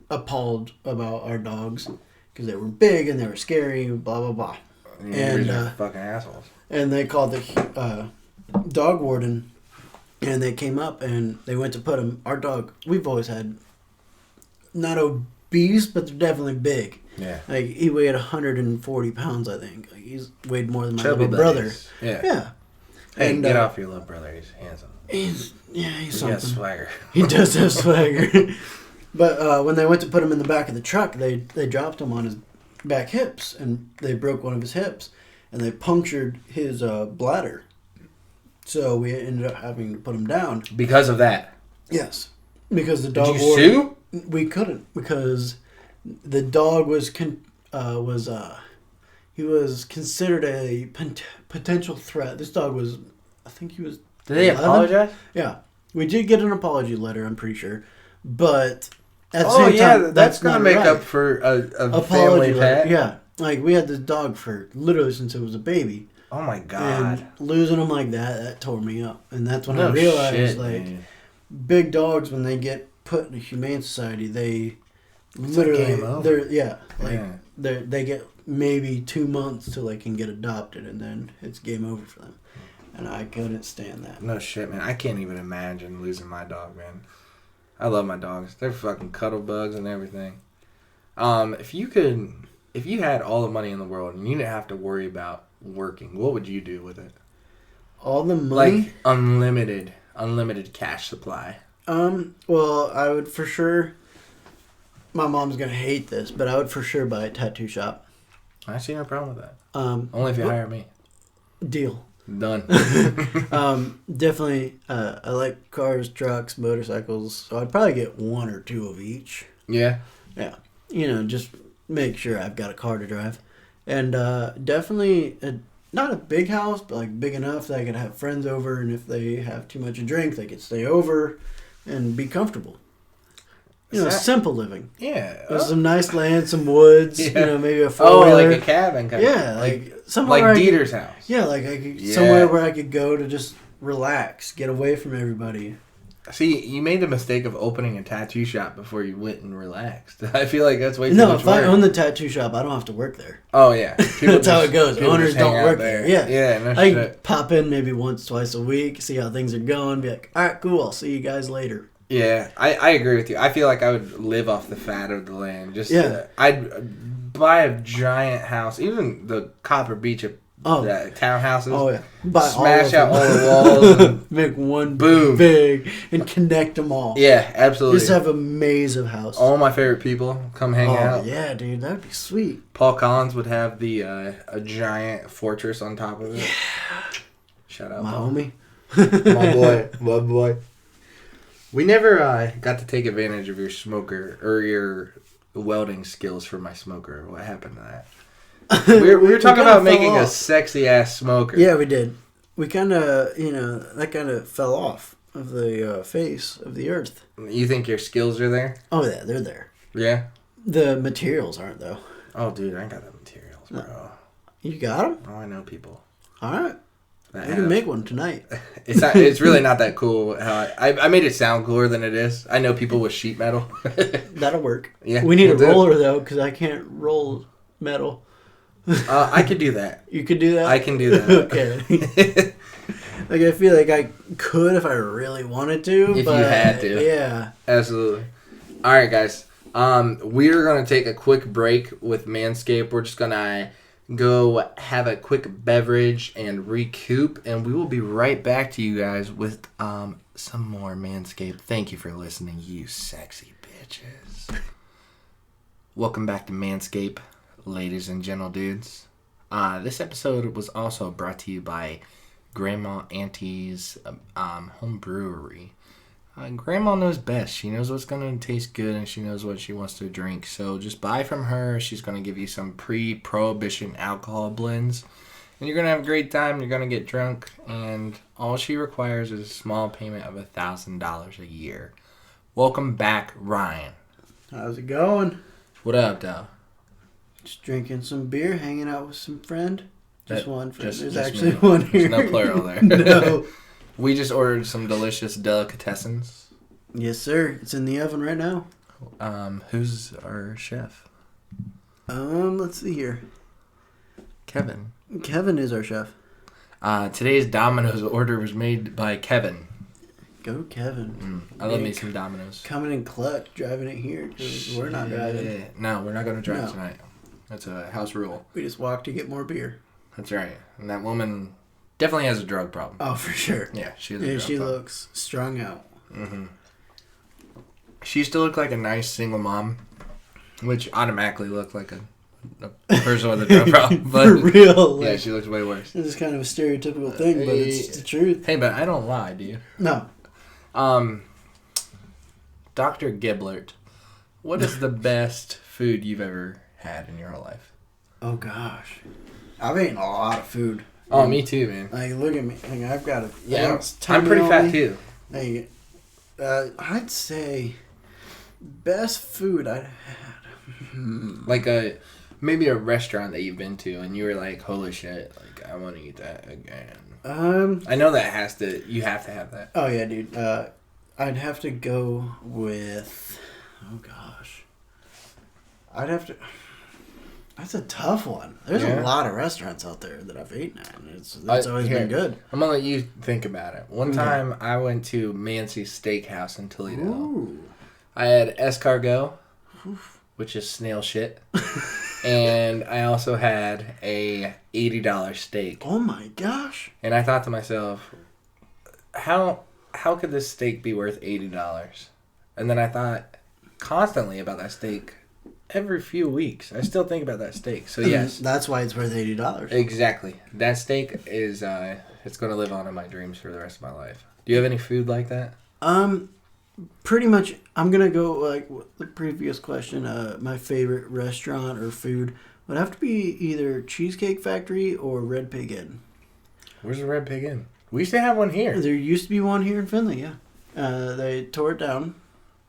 appalled about our dogs because they were big and they were scary, blah blah blah. And fucking assholes. And they called the dog warden, and they came up and they went to put him. Our dog, we've always had not obese, but they're definitely big. Yeah. Like, he weighed 140 pounds, I think. Like, he's weighed more than my Chubby little brother. Yeah. Yeah. Hey, and get off your little brother. He's handsome. He's something. He has swagger. He does have swagger. But when they went to put him in the back of the truck, they dropped him on his back hips, and they broke one of his hips, and they punctured his bladder. So we ended up having to put him down. Because of that? Yes. Because the dog... Did you sue? We couldn't, because... The dog was he was considered a potential threat. This dog was, I think he was. Did they 11? Apologize? Yeah, we did get an apology letter. I'm pretty sure, but at the same time, that's gonna make up for a family pet. Yeah, like we had this dog for literally since it was a baby. Oh my god! And losing him like that tore me up, and that's when I realized big dogs, when they get put in a humane society, they. Literally, they get maybe 2 months till they can get adopted, and then it's game over for them. And I couldn't stand that. No shit, man. I can't even imagine losing my dog, man. I love my dogs. They're fucking cuddle bugs and everything. If you had all the money in the world and you didn't have to worry about working, what would you do with it? All the money? Like unlimited cash supply. Well, I would for sure. My mom's gonna hate this, but I would for sure buy a tattoo shop. I see no problem with that. Only if you hire me. Deal. Done. Definitely. I like cars, trucks, motorcycles, so I'd probably get 1 or 2 of each. Yeah. Yeah. Just make sure I've got a car to drive, and definitely not a big house, but like big enough that I could have friends over, and if they have too much to drink, they could stay over and be comfortable. Simple living. Yeah. With some nice land, some woods, maybe a 4-wheeler. Oh, like a cabin kind of. Yeah, like somewhere like Dieter's house. Yeah, like somewhere where I could go to just relax, get away from everybody. See, you made the mistake of opening a tattoo shop before you went and relaxed. I feel like that's way too much if I own the tattoo shop, I don't have to work there. Oh, yeah. That's how it goes. Owners don't work there. Yeah. Yeah, no I shit. pop in maybe once, twice a week, see how things are going, be like, all right, cool, I'll see you guys later. Yeah, I agree with you. I feel like I would live off the fat of the land. I'd buy a giant house, even the Copper Beach townhouses. Oh, yeah. Buy Smash all out of all them. the walls. And Make one boom. big and connect them all. Yeah, absolutely. Just have a maze of houses. All my favorite people come hang out. Oh, yeah, dude. That'd be sweet. Paul Collins would have the a giant fortress on top of it. Yeah. Shout out, My Paul. homie. My boy. We never got to take advantage of your smoker or your welding skills for my smoker. What happened to that? We were talking about making a sexy ass smoker. Yeah, we did. We kind of, that kind of fell off of the face of the earth. You think your skills are there? Oh, yeah, they're there. Yeah? The materials aren't, though. Oh, dude, I ain't got the materials, bro. No. You got them? Oh, I know people. All right. We can make one tonight. It's really not that cool. How I made it sound cooler than it is. I know people with sheet metal. That'll work. Yeah, we need a roller, though, because I can't roll metal. I could do that. You could do that? I can do that. Okay. Like, I feel like I could if I really wanted to. If you had to. Yeah. Absolutely. All right, guys. We're going to take a quick break with Manscape. We're just going to go have a quick beverage and recoup, and we will be right back to you guys with some more Manscaped. Thank you for listening, you sexy bitches. Welcome back to Manscaped, ladies and gentle dudes. This episode was also brought to you by Grandma Auntie's home brewery. Grandma knows best. She knows what's going to taste good, and she knows what she wants to drink. So just buy from her. She's going to give you some pre-prohibition alcohol blends. And you're going to have a great time. You're going to get drunk. And all she requires is a small payment of $1,000 a year. Welcome back, Ryan. How's it going? What up, Dal? Just drinking some beer, hanging out with some friend. Just one friend. There's just actually me. one here. There's no plural there. No. We just ordered some delicious delicatessens. Yes, sir. It's in the oven right now. Who's our chef? Let's see here. Kevin. Kevin is our chef. Today's Domino's order was made by Kevin. Go, Kevin. I love me some Domino's. Coming in clutch, driving it here because we're not driving. Yeah. No, we're not going to drive tonight. That's a house rule. We just walk to get more beer. That's right. And that woman definitely has a drug problem. Oh, for sure. Yeah, she has a drug she problem. looks strung out. Mm-hmm. She used to look like a nice single mom, which automatically looked like a person with a drug problem. But, for real. Yeah, she looks way worse. This is kind of a stereotypical thing, but it's the truth. Hey, but I don't lie, do you? No. Dr. Gilbert, what is the best food you've ever had in your whole life? Oh, gosh. I've eaten a lot of food. Oh, me too, man. Like, look at me. Like, I've got a... Yeah, I'm pretty fat, too. Like, I'd say best food I'd had. Like maybe a restaurant that you've been to and you were like, holy shit, like, I want to eat that again. I know that you have to have that. Oh, yeah, dude. I'd have to go with... Oh, gosh. I'd have to... That's a tough one. There's a lot of restaurants out there that I've eaten at, and it's always been good. I'm going to let you think about it. One time, I went to Mancy's Steakhouse in Toledo. Ooh. I had escargot, which is snail shit, and I also had a $80 steak. Oh, my gosh. And I thought to myself, how could this steak be worth $80? And then I thought constantly about that steak. Every few weeks, I still think about that steak. So yes, that's why it's worth $80. Exactly. That steak is it's going to live on in my dreams for the rest of my life. Do you have any food like that? Pretty much. I'm gonna go like the previous question. My favorite restaurant or food would have to be either Cheesecake Factory or Red Pig Inn. Where's the Red Pig Inn? We used to have one here. There used to be one here in Findlay. Yeah, they tore it down.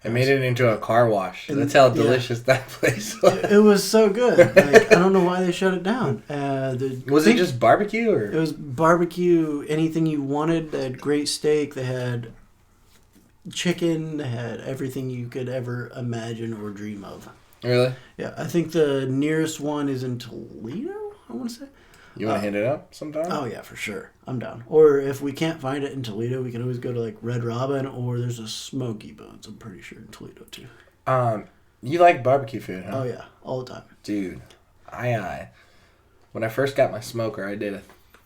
It made it into a car wash. That's how delicious that place was. It was so good. Like, I don't know why they shut it down. Was it just barbecue? Or? It was barbecue, anything you wanted. They had great steak. They had chicken. They had everything you could ever imagine or dream of. Really? Yeah, I think the nearest one is in Toledo, I want to say. You want to hit it up sometime? Oh, yeah, for sure. I'm down. Or if we can't find it in Toledo, we can always go to, like, Red Robin, or there's a Smoky Bones, I'm pretty sure, in Toledo, too. You like barbecue food, huh? Oh, yeah, all the time. Dude, when I first got my smoker, I did a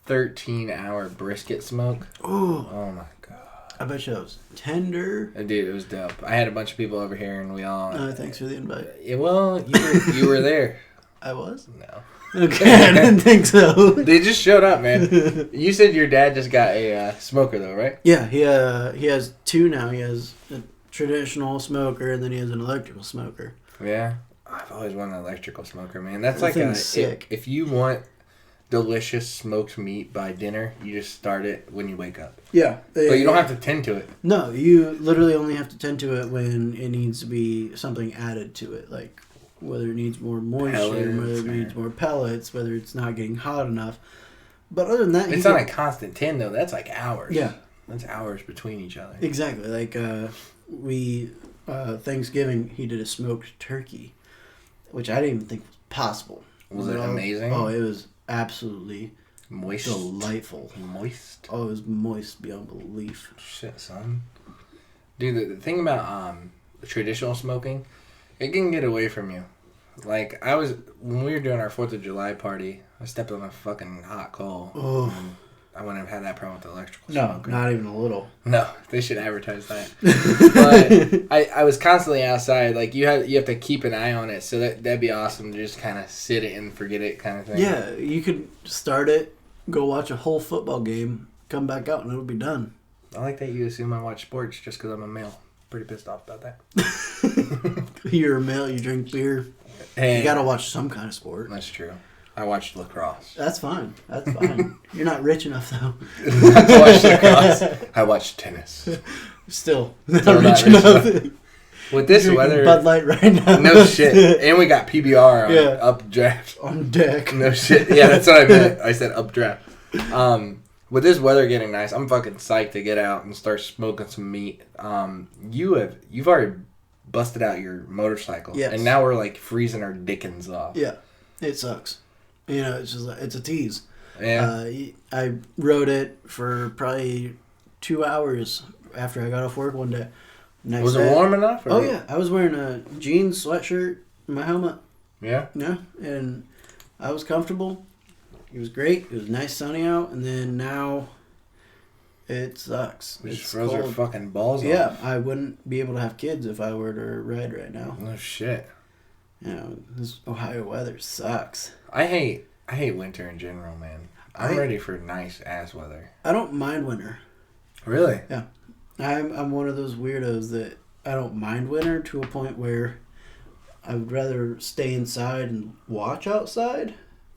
13-hour brisket smoke. Oh my god! I bet you it was tender. Dude, it was dope. I had a bunch of people over here, and we all. Thanks for the invite. Well, you were there. I was? No. Okay, I didn't think so. They just showed up, man. You said your dad just got a smoker, though, right? Yeah, he has two now. He has a traditional smoker, and then he has an electrical smoker. Yeah. I've always wanted an electrical smoker, man. That's That like thing's sick. If you want delicious smoked meat by dinner, you just start it when you wake up. Yeah. But you don't have to tend to it. No, you literally only have to tend to it when it needs to be something added to it, like whether it needs more moisture, whether it needs more pellets, whether it's not getting hot enough. But other than that, it's not a constant 10 though. That's like hours. Yeah, that's hours between each other. Exactly. Like Thanksgiving, he did a smoked turkey, which I didn't even think was possible. Was it amazing? Oh, it was absolutely moist, delightful. Moist. Oh, it was moist beyond belief. Shit, son. Dude, the thing about traditional smoking, it can get away from you. Like, when we were doing our 4th of July party, I stepped on a fucking hot coal. Oh. I wouldn't have had that problem with the electrical smoker. No, not even a little. No, they should advertise that. But I was constantly outside. Like, you have to keep an eye on it, so that'd be awesome to just kind of sit it and forget it kind of thing. Yeah, you could start it, go watch a whole football game, come back out, and it'll be done. I like that you assume I watch sports just because I'm a male. Pretty pissed off about that. You're a male, you drink beer. Hey, you gotta watch some kind of sport. That's true. I watched lacrosse. That's fine. That's fine. You're not rich enough, though. Not to watch lacrosse. I watched tennis. Still not rich enough. With this weather... Bud Light right now. No shit. And we got PBR on updraft. On deck. No shit. Yeah, that's what I meant. I said updraft. With this weather getting nice, I'm fucking psyched to get out and start smoking some meat. You've already busted out your motorcycle. Yes. And now we're like freezing our dickens off. Yeah. It sucks. You know, it's a tease. Yeah. I rode it for probably 2 hours after I got off work one day. Was it warm enough? Oh, yeah. I was wearing a jeans, sweatshirt, and my helmet. Yeah? Yeah. And I was comfortable. It was great. It was nice sunny out. And then now it sucks. We just froze our fucking balls off. Yeah. I wouldn't be able to have kids if I were to ride right now. No shit. You know, this Ohio weather sucks. I hate winter in general, man. I'm ready for nice ass weather. I don't mind winter. Really? Yeah. I'm one of those weirdos that I don't mind winter to a point where I would rather stay inside and watch outside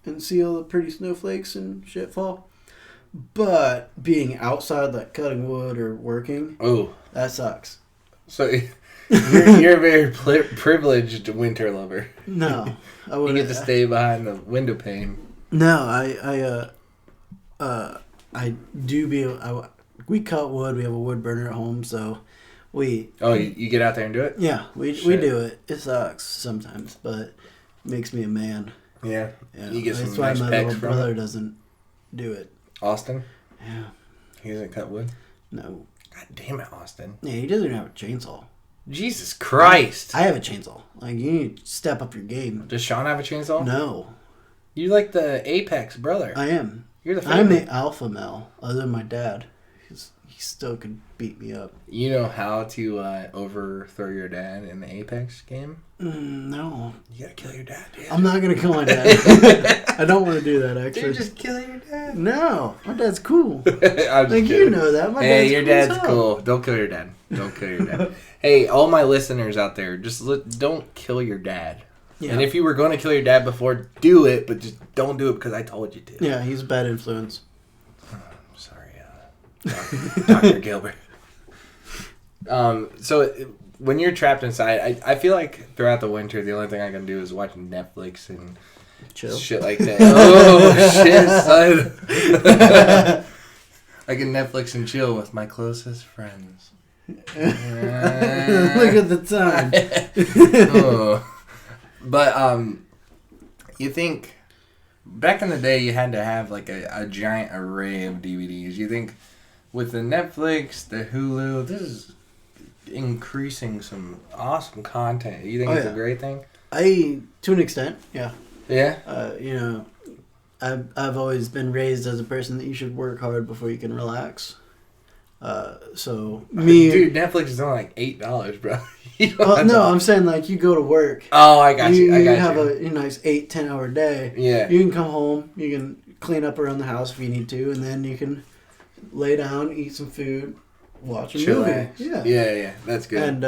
and see all the pretty snowflakes and shit fall. But being outside, like cutting wood or working, that sucks. So you're a very privileged winter lover. No, I wouldn't. You get to stay behind the window pane. No, I do we cut wood. We have a wood burner at home, so we. Oh, you get out there and do it? Yeah, we do it. It sucks sometimes, but it makes me a man. Yeah. You get some That's nice why my pecs little from brother it. doesn't do it. Austin? Yeah. He doesn't cut wood? No. God damn it, Austin. Yeah, he doesn't even have a chainsaw. Jesus Christ. I have a chainsaw. Like, you need to step up your game. Does Sean have a chainsaw? No. You're like the apex brother. I am. You're the I'm favorite. an alpha male, other than my dad. He still could beat me up. You know how to overthrow your dad in the apex game? No. You gotta kill your dad, dude. I'm not gonna kill my dad. I don't want to do that, actually. Dude, just kill your dad. No. My dad's cool. I'm just like, kidding. you know that. Hey, your dad's cool. Don't kill your dad. Don't kill your dad. Hey, all my listeners out there, just don't kill your dad. Yeah. And if you were going to kill your dad before, do it, but just don't do it because I told you to. Yeah, he's a bad influence. Sorry, Dr. Gilbert. So when you're trapped inside, I feel like throughout the winter, the only thing I can do is watch Netflix and chill. Shit like that. Oh, shit, son. I can Netflix and chill with my closest friends. Look at the time. Oh. But you think back in the day you had to have like a giant array of DVDs. You think with the Netflix, the Hulu, this is increasing some awesome content. You think it's a great thing? To an extent, yeah. Yeah? You know, I've always been raised as a person that you should work hard before you can relax. So me, dude, Netflix is only like $8, bro. I'm saying like you go to work. Oh, I got you. I got have you. a nice 8-10 hour day. Yeah. You can come home. You can clean up around the house if you need to, and then you can lay down, eat some food, watch a movie. Yeah. That's good. And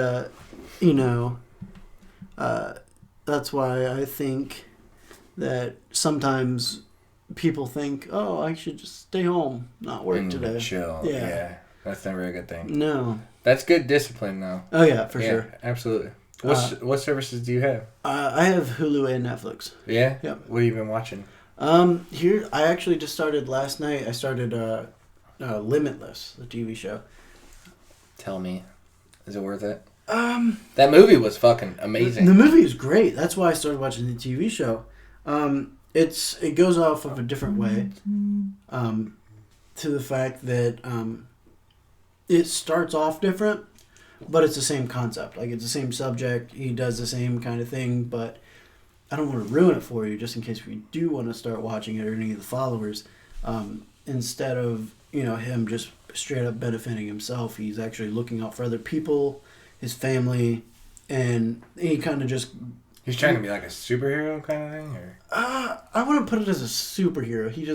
that's why I think that sometimes people think, oh, I should just stay home, not work today. Chill. Yeah. That's never a good thing. No. That's good discipline, though. Oh, yeah, for sure. Absolutely. What services do you have? I have Hulu and Netflix. Yeah? Yep. What have you been watching? Here, I actually just started last night. I started Limitless, the TV show. Tell me. Is it worth it? That movie was fucking amazing. The movie is great. That's why I started watching the TV show. It goes off of a different way. To the fact that it starts off different, but it's the same concept. Like, it's the same subject. He does the same kind of thing, but I don't want to ruin it for you, just in case we do want to start watching it or any of the followers. Instead of him just straight up benefiting himself, he's actually looking out for other people, his family, and he kind of just... He's trying to be like a superhero kind of thing? Or? I wouldn't put it as a superhero. He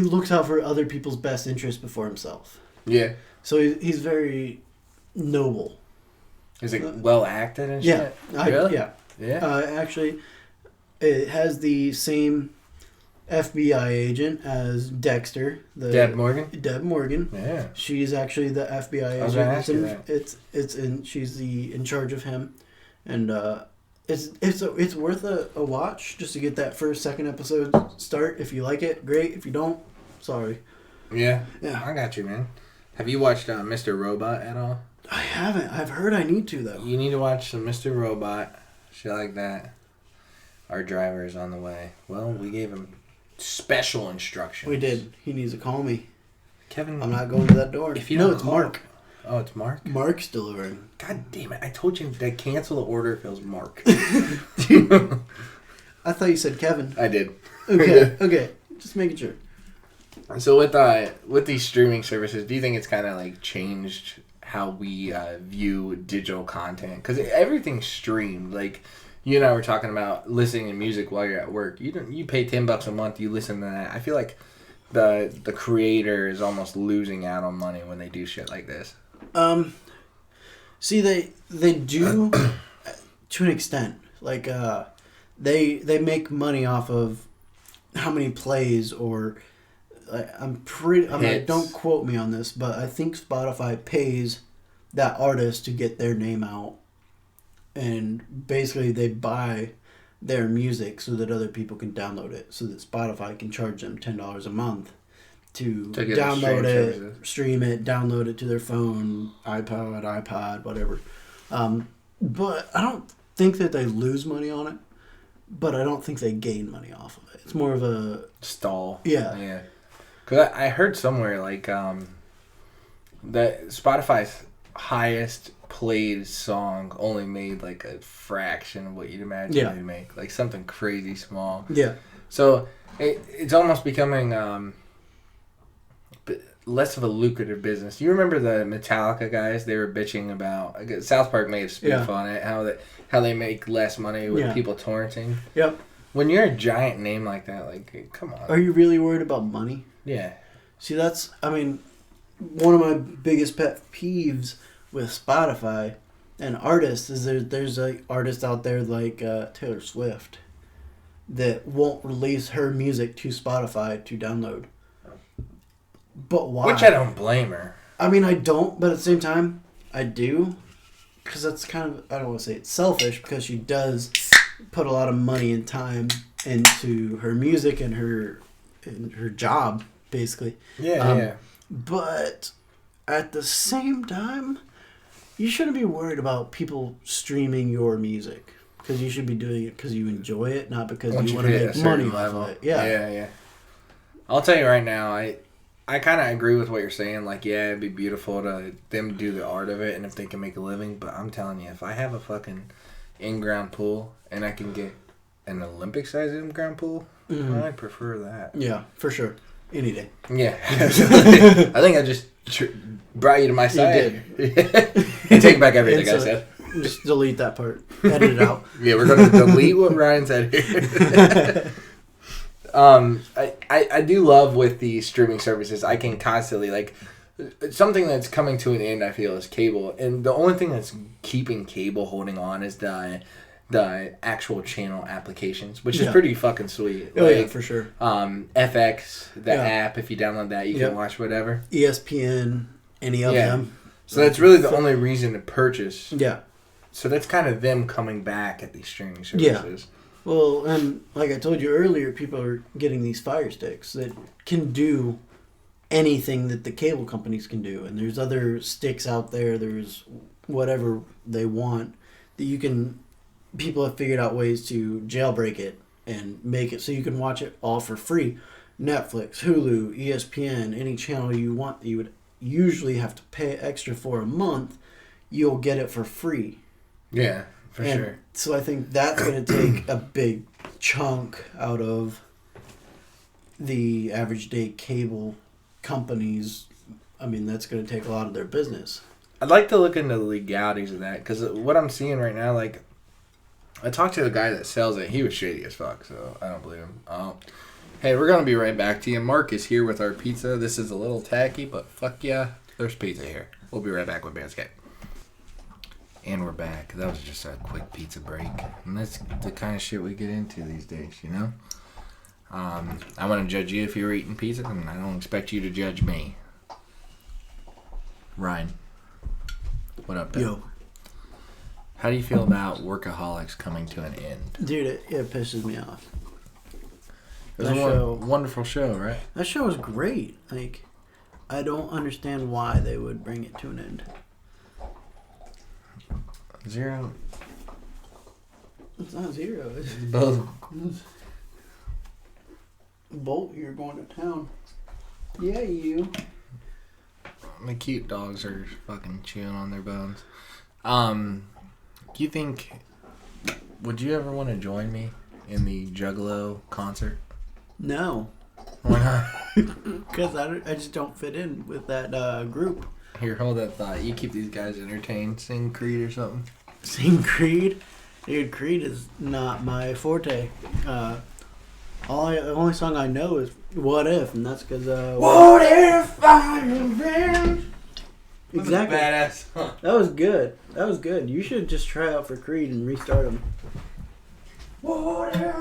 looks out for other people's best interest before himself. Yeah. So he's very noble. Is it well acted and shit? Really? Yeah. Actually, it has the same FBI agent as Dexter. Deb Morgan? Deb Morgan. Yeah. She's actually the FBI agent. I was going to ask you that. She's in charge of him. And it's worth a watch just to get that second episode start. If you like it, great. If you don't, sorry. Yeah. Yeah. I got you, man. Have you watched Mr. Robot at all? I haven't. I've heard I need to, though. You need to watch some Mr. Robot. Shit like that. Our driver is on the way. Well, we gave him special instructions. We did. He needs to call me. Kevin. I'm not going to that door. If you know, it's Mark. Oh, it's Mark? Mark's delivering. God damn it. I told you to cancel the order if it was Mark. I thought you said Kevin. I did. Okay. Just making sure. So with these streaming services, do you think it's kind of like changed how we view digital content? Because everything's streamed. Like, you and I were talking about listening to music while you're at work. You pay $10 a month, you listen to that. I feel like the creator is almost losing out on money when they do shit like this. See, they do to an extent. Like, they make money off of how many plays or... don't quote me on this, but I think Spotify pays that artist to get their name out, and basically they buy their music so that other people can download it, so that Spotify can charge them $10 a month to download it, stream it, download it to their phone, iPod, whatever. But I don't think that they lose money on it, but I don't think they gain money off of it. It's more of a stall. Yeah. Because I heard somewhere, like, that Spotify's highest played song only made, like, a fraction of what you'd imagine they'd make. Like, something crazy small. Yeah. So, it's almost becoming less of a lucrative business. You remember the Metallica guys? They were bitching about... South Park made a spoof on it, how they make less money with people torrenting. Yep. When you're a giant name like that, like, come on. Are you really worried about money? Yeah. See, one of my biggest pet peeves with Spotify and artists is there's like artists out there like Taylor Swift that won't release her music to Spotify to download. But why? Which I don't blame her. I mean, I don't, but at the same time, I do. Because that's kind of, I don't want to say it's selfish, because she does put a lot of money and time into her music and her job, basically. Yeah. But at the same time, you shouldn't be worried about people streaming your music, because you should be doing it because you enjoy it, not because you want to make money off of it. Yeah. I'll tell you right now, I kind of agree with what you're saying. Like, yeah, it'd be beautiful to them do the art of it, and if they can make a living. But I'm telling you, if I have a fucking in-ground pool and I can get an Olympic-sized in-ground pool, I prefer that. Yeah, for sure. Any day. Yeah. I think I just brought you to my side. You did. And take back everything I said. Just delete that part. Edit it out. Yeah, we're going to delete what Ryan said here. I do love with the streaming services, I can constantly, like, something that's coming to an end, I feel, is cable. And the only thing that's keeping cable holding on is the actual channel applications, which is pretty fucking sweet. Oh, yeah, for sure. FX, the app, if you download that, you can watch whatever. ESPN, any of them. So that's really the only reason to purchase. Yeah. So that's kind of them coming back at these streaming services. Yeah. Well, and like I told you earlier, people are getting these Fire Sticks that can do anything that the cable companies can do. And there's other sticks out there, there's whatever they want that you can... People have figured out ways to jailbreak it and make it so you can watch it all for free. Netflix, Hulu, ESPN, any channel you want that you would usually have to pay extra for a month, you'll get it for free. Yeah, for sure. So I think that's going to take a big chunk out of the average day cable companies. I mean, that's going to take a lot of their business. I'd like to look into the legalities of that, because what I'm seeing right now, like, I talked to the guy that sells it. He was shady as fuck, so I don't believe him. Hey, we're going to be right back to you. Mark is here with our pizza. This is a little tacky, but fuck yeah, there's pizza here. We'll be right back with Manscape. And we're back. That was just a quick pizza break. And that's the kind of shit we get into these days, you know? I want to judge you if you're eating pizza, and I don't expect you to judge me. Ryan. What up, Ben? Yo. How do you feel about Workaholics coming to an end? Dude, it pisses me off. It was a wonderful show, right? That show was great. Like, I don't understand why they would bring it to an end. Zero. It's not zero. It's Both. Bolt, you're going to town. Yeah, you. The cute dogs are fucking chewing on their bones. Do you think... Would you ever want to join me in the Juggalo concert? No. Why not? Because I just don't fit in with that group. Here, hold that thought. You keep these guys entertained. Sing Creed or something. Sing Creed? Dude, Creed is not my forte. The only song I know is What If, and that's because... What if I revenge? Exactly. Badass. Huh. That was good. That was good. You should just try out for Creed and restart them. What if?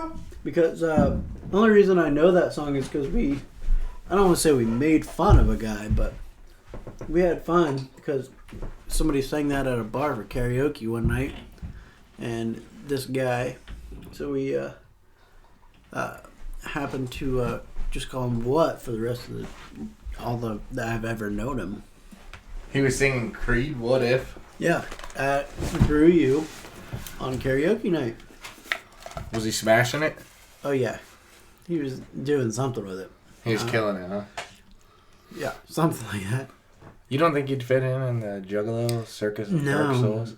Because the only reason I know that song is because I don't want to say we made fun of a guy, but we had fun because somebody sang that at a bar for karaoke one night, and this guy, so we happened to just call him What for the rest of that I've ever known him. He was singing Creed, What If? Yeah, at Brew U on karaoke night. Was he smashing it? Oh yeah, he was doing something with it. He was killing it, huh? Yeah, something like that. You don't think you'd fit in the Juggalo Circus of Dark Souls?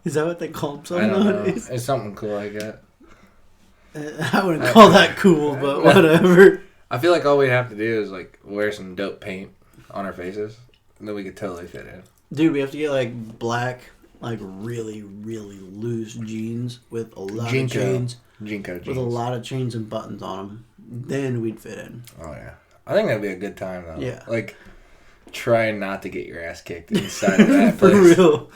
Is that what they call themselves I don't nowadays? know. It's something cool like that. I wouldn't call that cool, but whatever. I feel like all we have to do is like wear some dope paint on our faces, and then we could totally fit in. Dude, we have to get like black, like really, really loose jeans with a lot of chains. Jinko jeans. With a lot of chains and buttons on them. Then we'd fit in. Oh, yeah. I think that'd be a good time, though. Yeah. Like, trying not to get your ass kicked inside of that For place. real.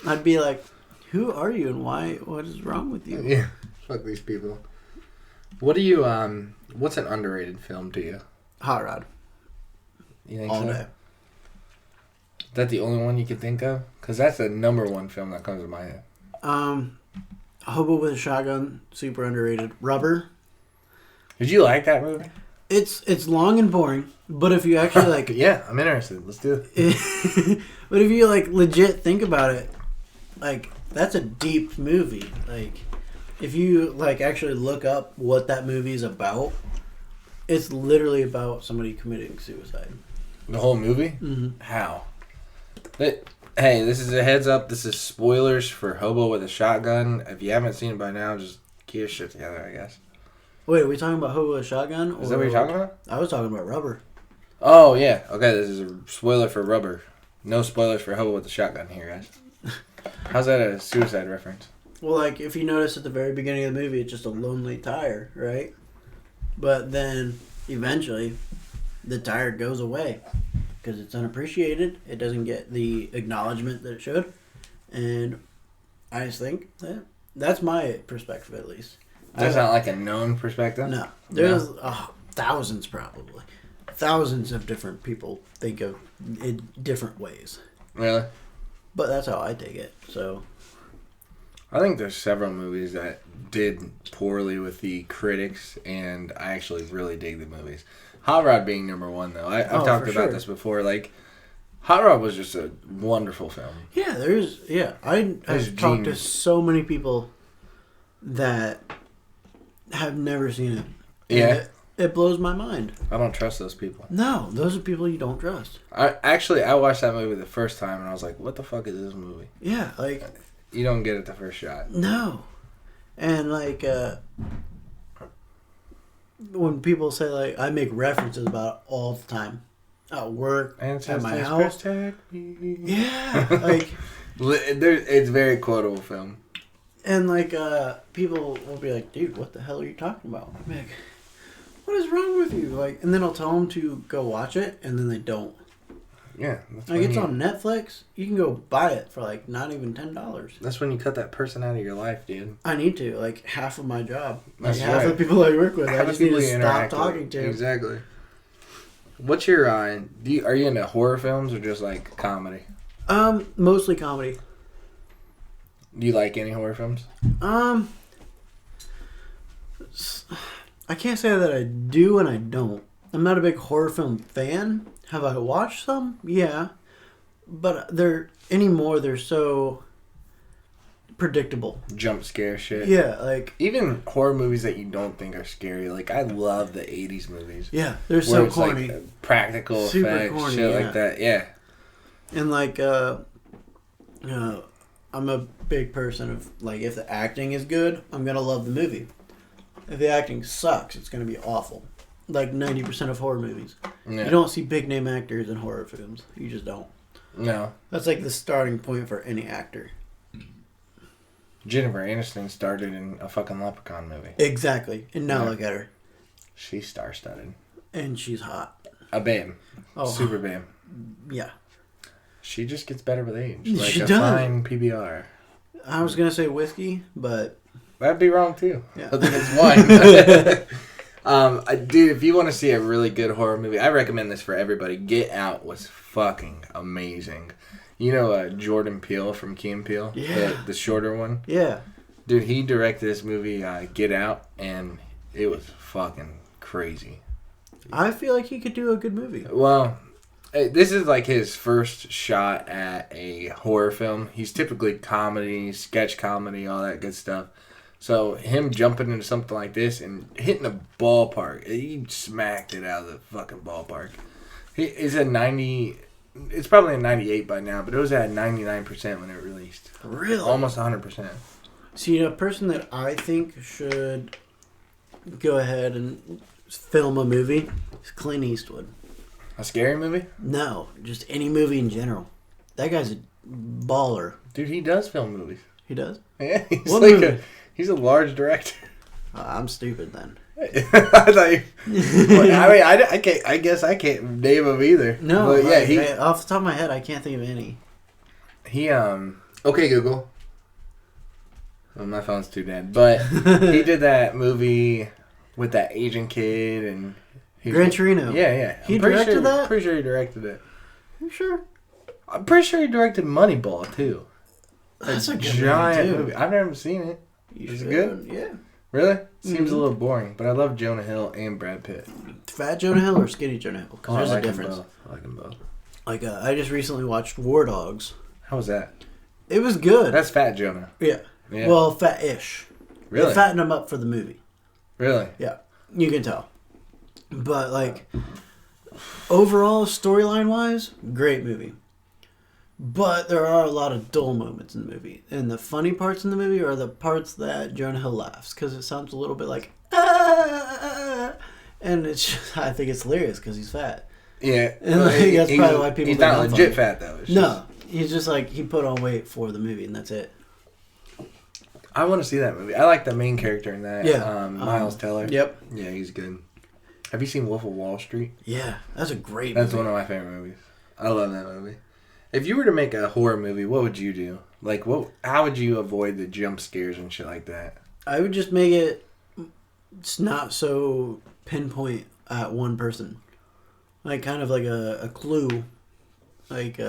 I'd be like, who are you and why? What is wrong with you? Yeah. Fuck these people. What do you, what's an underrated film to you? Hot Rod. You think All so? day. Is that the only one you can think of? Because that's the number one film that comes to my head. Hobo with a Shotgun, super underrated. Rubber. Did you like that movie? It's long and boring, but if you actually like... Yeah, I'm interested. Let's do it. But if you like legit think about it, like that's a deep movie. Like if you like actually look up what that movie is about, it's literally about somebody committing suicide. The whole movie? Mm-hmm. How? Hey, this is a heads up. This is spoilers for Hobo with a Shotgun. If you haven't seen it by now, just keep your shit together, I guess. Wait, are we talking about hobo with a shotgun? Or Is that what you're talking about? I was talking about rubber. Oh, yeah. Okay, this is a spoiler for Rubber. No spoilers for Hobo with the Shotgun here, guys. How's that a suicide reference? Well, like, if you notice at the very beginning of the movie, it's just a lonely tire, right? But then, eventually, the tire goes away. Because it's unappreciated. It doesn't get the acknowledgement that it should. And I just think that's my perspective, at least. That's not like a known perspective? No. There's thousands, probably. Thousands of different people think of it different ways. Really? But that's how I take it. So I think there's several movies that did poorly with the critics, and I actually really dig the movies. Hot Rod being number one, though. I've talked about this before. Like, Hot Rod was just a wonderful film. Yeah, I've talked to so many people that have never seen it. Yeah. It blows my mind. I don't trust those people. No, those are people you don't trust. I watched that movie the first time, and I was like, what the fuck is this movie? Yeah, like... You don't get it the first shot. No. And, like, when people say, like, I make references about it all the time. At work, at my house. Yeah, like... It's a very quotable film. And, like, people will be like, dude, what the hell are you talking about? I'm like, what is wrong with you? Like, and then I'll tell them to go watch it, and then they don't. Yeah. Like, it's on Netflix. You can go buy it for, like, not even $10. That's when you cut that person out of your life, dude. I need to. Like, half of my job. That's half of the people I work with, I just need to stop talking to. Exactly. What's your, are you into horror films or just, like, comedy? Mostly comedy. Do you like any horror films? I can't say that I do and I don't. I'm not a big horror film fan. Have I watched some? Yeah. But they're so predictable. Jump scare shit. Yeah, like... Even horror movies that you don't think are scary. Like, I love the 80s movies. Yeah, they're so corny. Like, practical super effects, corny, shit like that. Yeah. And, like, I'm a big person of, like, if the acting is good, I'm going to love the movie. If the acting sucks, it's going to be awful. Like 90% of horror movies. Yeah. You don't see big name actors in horror films. You just don't. No. That's like the starting point for any actor. Jennifer Aniston started in a fucking Leprechaun movie. Exactly. And now look at her. She's star-studded. And she's hot. A babe. Oh. Super babe. Yeah. She just gets better with age. Like she a does. fine PBR. I was going to say whiskey, but... That'd be wrong, too. Yeah. I think it's wine. Dude, if you want to see a really good horror movie, I recommend this for everybody. Get Out was fucking amazing. You know Jordan Peele from Key and Peele? Yeah. The shorter one? Yeah. Dude, he directed this movie, Get Out, and it was fucking crazy. I feel like he could do a good movie. Well, this is like his first shot at a horror film. He's typically comedy, sketch comedy, all that good stuff. So him jumping into something like this and hitting a ballpark, he smacked it out of the fucking ballpark. It's at 90. It's probably a 98 by now, but it was at 99% when it released. Really? Almost 100%. See, a person that I think should go ahead and film a movie is Clint Eastwood. A scary movie? No, just any movie in general. That guy's a baller. Dude, he does film movies. He does? Yeah, he's a large director. I'm stupid then. I thought I guess I can't name him either. No, but yeah, off the top of my head, I can't think of any. He okay, Google. Well, my phone's too dead, but he did that movie with that Asian kid and Gran Torino. Yeah. He directed that? Pretty sure he directed it. You sure? I'm pretty sure he directed Moneyball too. That's a giant movie. I've never seen it. Is it good? Yeah. Really? Seems a little boring, but I love Jonah Hill and Brad Pitt. Fat Jonah Hill or skinny Jonah Hill? Because there's a difference. I like them both. Like, I just recently watched War Dogs. How was that? It was good. That's Fat Jonah. Yeah. Well, fat-ish. Really? They fattened him up for the movie. Really? Yeah. You can tell. But, like, overall, storyline-wise, great movie. But there are a lot of dull moments in the movie. And the funny parts in the movie are the parts that Jonah Hill laughs. Because it sounds a little bit like, ah! And it's just, I think it's hilarious because he's fat. Yeah. And that's probably why people He's not legit fat, though. No. He's just like, he put on weight for the movie, and that's it. I want to see that movie. I like the main character in that. Yeah. Miles Teller. Yep. Yeah, he's good. Have you seen Wolf of Wall Street? Yeah. That's a great movie. That's one of my favorite movies. I love that movie. If you were to make a horror movie, what would you do? Like, how would you avoid the jump scares and shit like that? I would just make it not so pinpoint at one person. Like, kind of like a clue. Like,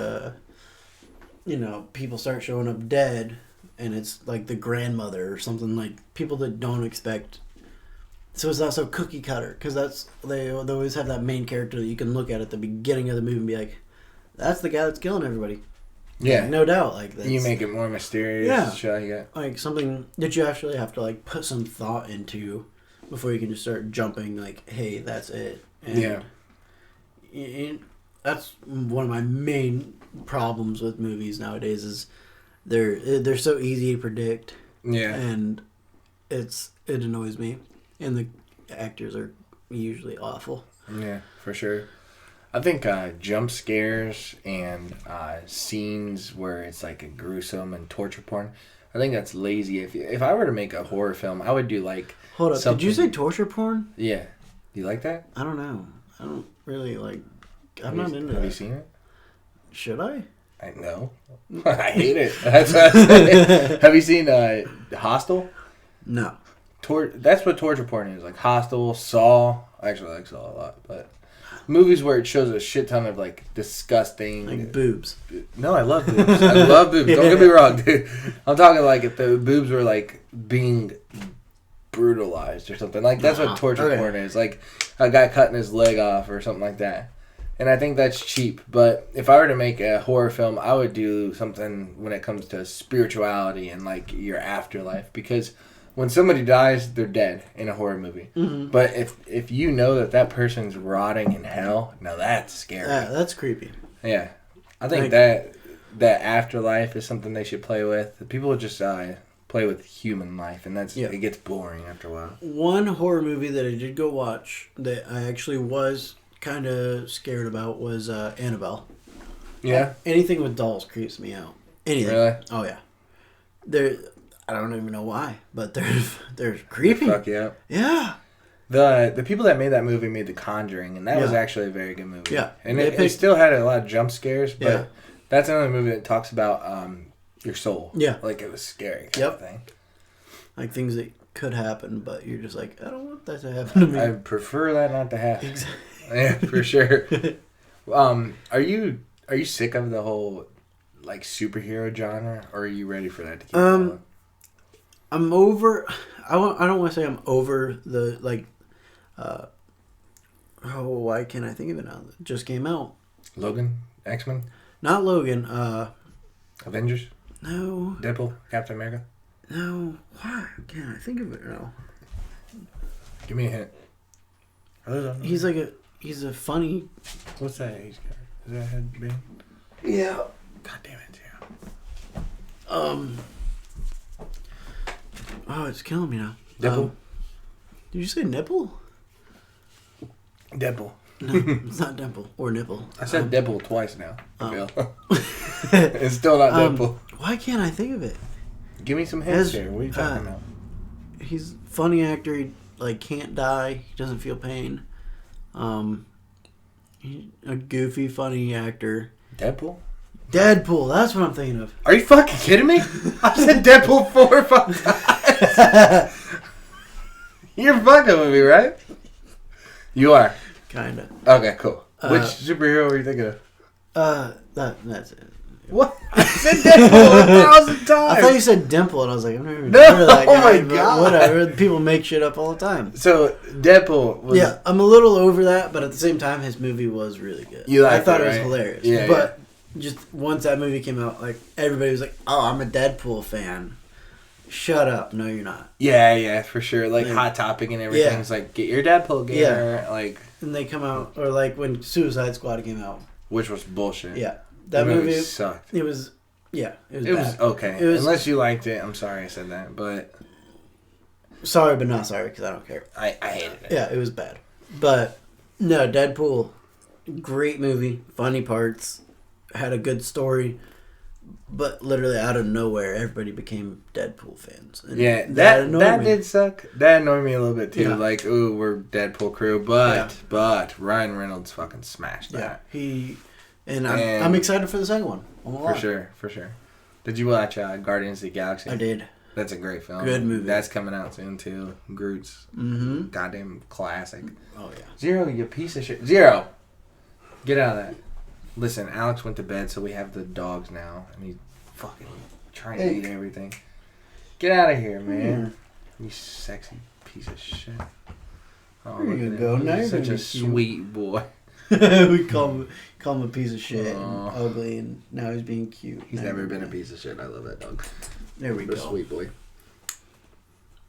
people start showing up dead, and it's like the grandmother or something, like people that don't expect. So it's not so cookie cutter, because they always have that main character that you can look at the beginning of the movie and be like, that's the guy that's killing everybody. Yeah. Like, no doubt. Like that's, you make it more mysterious. Yeah. Shit like that. Like something that you actually have to like put some thought into before you can just start jumping like, hey, that's it. And yeah. That's one of my main problems with movies nowadays is they're so easy to predict. Yeah. And it annoys me. And the actors are usually awful. Yeah, for sure. I think jump scares and scenes where it's like a gruesome and torture porn, I think that's lazy. If I were to make a horror film, I would do like... Hold up, did you say torture porn? Yeah. Do you like that? I don't know. I don't really like... I'm not into that. Have you seen it? Should I? No. I hate it. That's what I say. Have you seen Hostel? No. That's what torture porn is. Like Hostel, Saw. I actually like Saw a lot, but... Movies where it shows a shit ton of like disgusting... Like boobs. No, I love boobs. I love boobs. Don't get me wrong, dude. I'm talking like if the boobs were like being brutalized or something. Like that's what torture porn is. Like a guy cutting his leg off or something like that. And I think that's cheap. But if I were to make a horror film, I would do something when it comes to spirituality and like your afterlife. Because when somebody dies, they're dead in a horror movie. Mm-hmm. But if you know that person's rotting in hell, now that's scary. Yeah, that's creepy. Yeah. I think that afterlife is something they should play with. People just play with human life, and it gets boring after a while. One horror movie that I did go watch that I actually was kind of scared about was Annabelle. Yeah? Anything with dolls creeps me out. Anything. Really? Oh, yeah. I don't even know why, but they're creepy. Fuck yeah. Yeah. The people that made that movie made The Conjuring, and that was actually a very good movie. Yeah. And it still had a lot of jump scares, but Yeah. that's another movie that talks about your soul. Yeah. Like it was scary kind of thing. Like things that could happen, but you're just like, I don't want that to happen to me. I prefer that not to happen. Exactly. Yeah, for sure. Are you sick of the whole like superhero genre, or are you ready for that to keep going? I'm over. I don't want to say I'm over the like. Why can't I think of it now? It just came out. Logan, X-Men, Not Logan. Avengers, No. Deadpool, Captain America. No. Why can't I think of it now? Give me a hint. He's a funny. What's that age guy? Is that headband? Yeah. God damn it, Oh, it's killing me now. Deadpool. Did you say nipple? Deadpool. No, it's not dimple or nipple. I said Deadpool twice now. It's still not Deadpool. Why can't I think of it? Give me some hints here. What are you talking about? He's a funny actor. He can't die. He doesn't feel pain. He's a goofy, funny actor. Deadpool? Deadpool. That's what I'm thinking of. Are you fucking kidding me? I said Deadpool 4 or 5 times. You're fucking with me, right? You are. Kinda. Okay, cool. Which superhero were you thinking of? That's it. What? I said Deadpool 1,000 times. I thought you said dimple, and I was like, I've never even No, heard of that guy. oh my God. Whatever. People make shit up all the time. So Deadpool was... Yeah, I'm a little over that, but at the same time, his movie was really good. I thought it was hilarious. Yeah, but just once that movie came out, like everybody was like, "Oh, I'm a Deadpool fan." Shut up! No, you're not. Yeah, for sure. Like Hot Topic and everything. It's like, get your Deadpool gear. Yeah. Like, and they come out, or like when Suicide Squad came out, which was bullshit. Yeah, That movie sucked. It was bad. It was okay. Unless you liked it, I'm sorry I said that, but sorry, but not sorry because I don't care. I hated it. Yeah, it was bad. But no, Deadpool, great movie, funny parts, had a good story, but literally out of nowhere, everybody became Deadpool fans. And yeah, that did suck. That annoyed me a little bit too. Yeah. Like, ooh, we're Deadpool crew, but Ryan Reynolds fucking smashed that. Yeah, I'm excited for the second one. For sure. Did you watch Guardians of the Galaxy? I did. That's a great film. Good movie. That's coming out soon too. Groot's goddamn classic. Oh yeah. Zero, you piece of shit. Zero, get out of that. Listen, Alex went to bed, so we have the dogs now, and he's fucking trying to eat everything. Get out of here, man. You sexy piece of shit. Oh, there you go. Now you're such a sweet boy. We call him a piece of shit and ugly, and now he's being cute. He's never been a piece of shit. I love that dog. There we go. Sweet boy.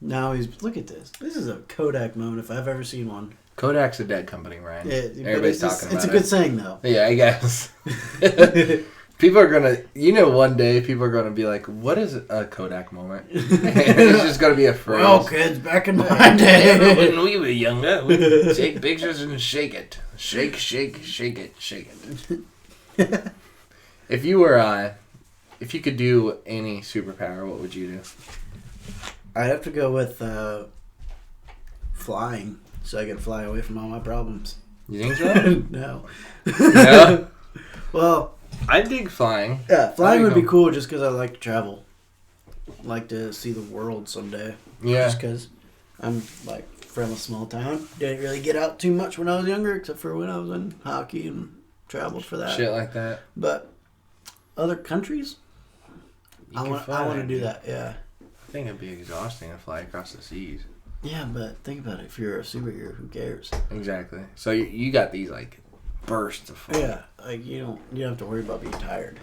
Now look at this. This is a Kodak moment if I've ever seen one. Kodak's a dead company, Ryan. Yeah, everybody's talking about it. It's a good saying, though. Yeah, I guess. People are gonna, one day people are gonna be like, "What is a Kodak moment?" It's just gonna be a phrase. Well, kids, back in my day, when we were younger, we'd take pictures and shake it, shake it. If you could do any superpower, what would you do? I'd have to go with flying, so I can fly away from all my problems. You think so? No. No. Well, I dig flying. Yeah, flying would be cool just because I like to travel. Like to see the world someday. Yeah. Just because I'm from a small town. Didn't really get out too much when I was younger, except for when I was in hockey and traveled for that. Shit like that. But other countries, I want to do that. Yeah. I think it'd be exhausting to fly across the seas. Yeah, but think about it. If you're a superhero, who cares? Exactly. So you got these bursts of fun. Yeah, you don't have to worry about being tired.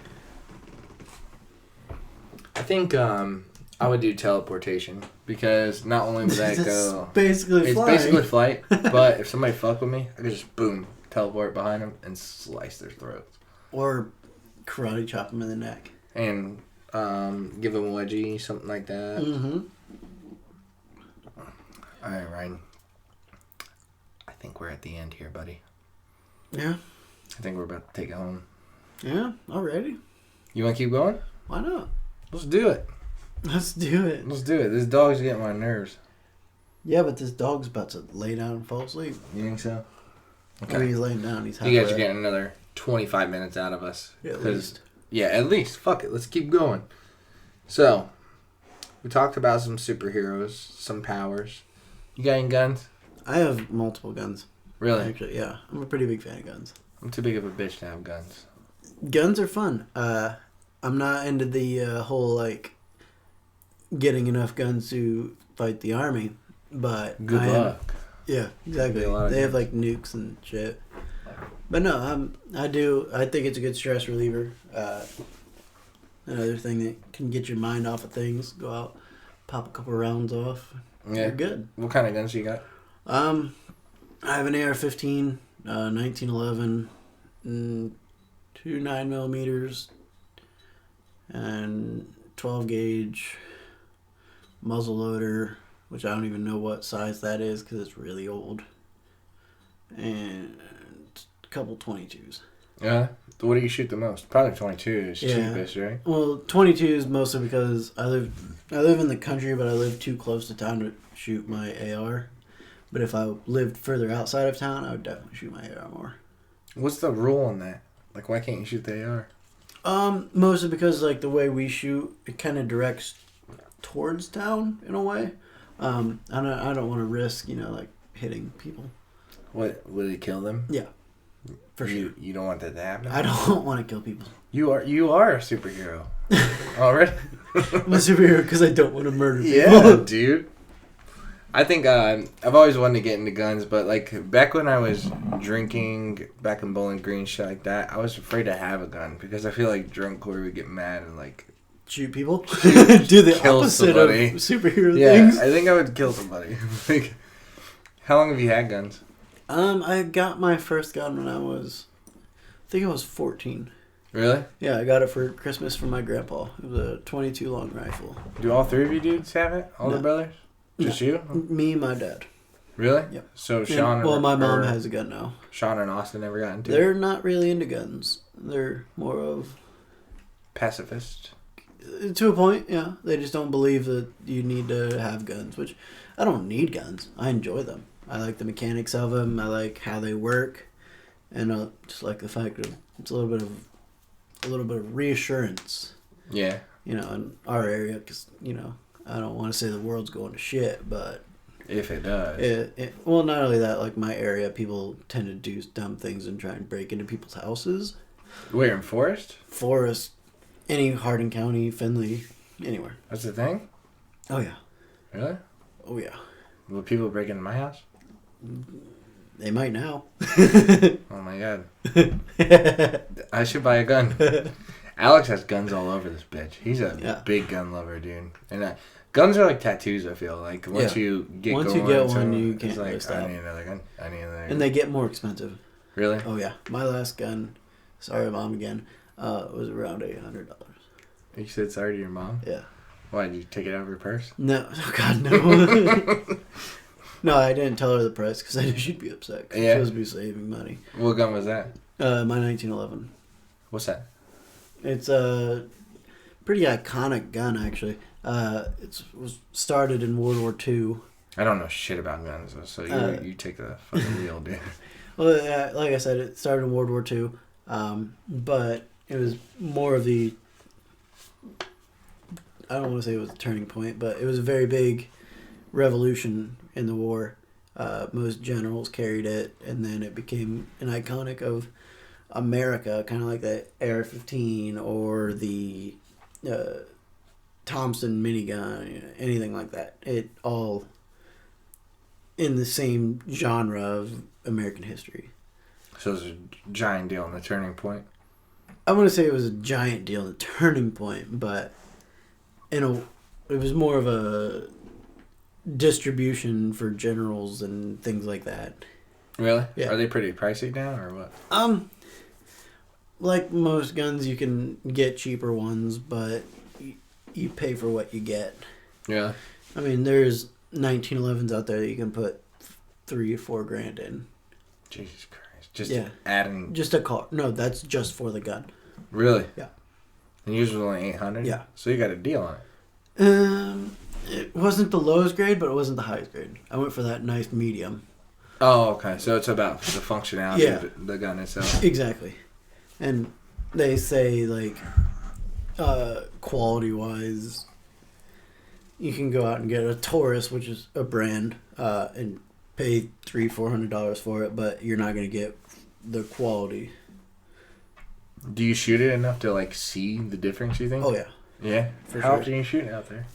I think I would do teleportation because not only would that go, basically flight, but if somebody fuck with me, I could just boom teleport behind them and slice their throats, or karate chop them in the neck, and give them a wedgie, something like that. Mm-hmm. All right, Ryan. I think we're at the end here, buddy. Yeah. I think we're about to take it home. Yeah, already. You want to keep going? Why not? Let's do it. Let's do it. This dog's getting my nerves. Yeah, but this dog's about to lay down and fall asleep. You think so? Okay. When he's laying down, he's halfway. You guys are getting another 25 minutes out of us. Yeah, at least. Yeah, at least. Fuck it. Let's keep going. So, we talked about some superheroes, some powers. You got any guns? I have multiple guns. Really? Actually, yeah. I'm a pretty big fan of guns. I'm too big of a bitch to have guns. Guns are fun. I'm not into the whole, getting enough guns to fight the army, but Good luck. Yeah, exactly. They have, nukes and shit. But no, I think it's a good stress reliever. Another thing that can get your mind off of things. Go out, pop a couple rounds off. Yeah. You're good. What kind of guns you got? I have an AR-15, 1911, 2 9mm, and 12 gauge muzzle loader, which I don't even know what size that is because it's really old, and a couple 22s. Yeah. What do you shoot the most? Probably 22 is cheapest, right? Well, 22 is mostly because I live in the country, but I live too close to town to shoot my AR. But if I lived further outside of town, I would definitely shoot my AR more. What's the rule on that? Why can't you shoot the AR? Mostly because the way we shoot, it kind of directs towards town in a way. I don't want to risk hitting people. What, would it kill them? Yeah, for sure. You don't want that to happen. I don't want to kill people. You are a superhero already. I'm a superhero because I don't want to murder people. Yeah, dude. I think I've always wanted to get into guns, but back when I was drinking, back in Bowling Green, shit like that, I was afraid to have a gun because I feel like drunk Cory would get mad and shoot people. Do the opposite somebody. Of superhero yeah, things. I think I would kill somebody. How long have you had guns? I got my first gun when I think I was 14. Really? Yeah, I got it for Christmas from my grandpa. It was a 22 long rifle. Do all three of you dudes have it? All the brothers? Just you? Me and my dad. Really? Yep. So Sean well, my mom has a gun now. Sean and Austin never got into it? They're not really into guns. They're more of... Pacifist? To a point, yeah. They just don't believe that you need to have guns, which I don't need guns. I enjoy them. I like the mechanics of them. I like how they work. And just like the fact that it's a little bit of reassurance. Yeah. You know, in our area, because, you know, I don't want to say the world's going to shit, but... If it does. Well, not only that, like my area, people tend to do dumb things and try and break into people's houses. Where, in Forest? Forest, any Hardin County, Findlay, anywhere. That's the thing? Oh, yeah. Really? Oh, yeah. Will people break into my house? They might now. Oh, my God. I should buy a gun. Alex has guns all over this bitch. He's a big gun lover, dude. And guns are like tattoos, I feel. Like, once you get one, you can't really stop. I need another gun. I need another gun. And they get more expensive. Really? Oh, yeah. My last gun, sorry, Mom, again, was around $800. You said sorry to your mom? Yeah. Why, did you take it out of her purse? No. Oh, God, no. No, I didn't tell her the price because I knew she'd be upset. Cause Yeah. She was supposed to be saving money. What gun was that? My 1911. What's that? It's a pretty iconic gun, actually. It was started in World War II. I don't know shit about guns, so you take the fucking wheel, dude. Well, like I said, it started in World War II, but it was more of the... I don't want to say it was a turning point, but it was a very big revolution in the war. Most generals carried it, and then it became an iconic of America, kind of like the AR-15 or the Thompson minigun, anything like that. It all in the same genre of American history. So it was a giant deal in the turning point? I want to say it was a giant deal in the turning point, but it was more of a distribution for generals and things like that. Really? Yeah. Are they pretty pricey now, or what? Like most guns, you can get cheaper ones, but you pay for what you get. Yeah. I mean, there's 1911s out there that you can put $3 or $4 grand in. Jesus Christ! Just adding. Just a car. No, that's just for the gun. Really? Yeah. And yours was only $800. Yeah. So you got a deal on it. It wasn't the lowest grade, but it wasn't the highest grade. I went for that nice medium. Oh, okay. So it's about the functionality of the gun itself. Exactly. And they say, like, quality-wise, you can go out and get a Taurus, which is a brand, and pay $300-$400 for it, but you're not going to get the quality. Do you shoot it enough to, like, see the difference, you think? Oh, yeah. Yeah? For How sure. often are you shooting out there?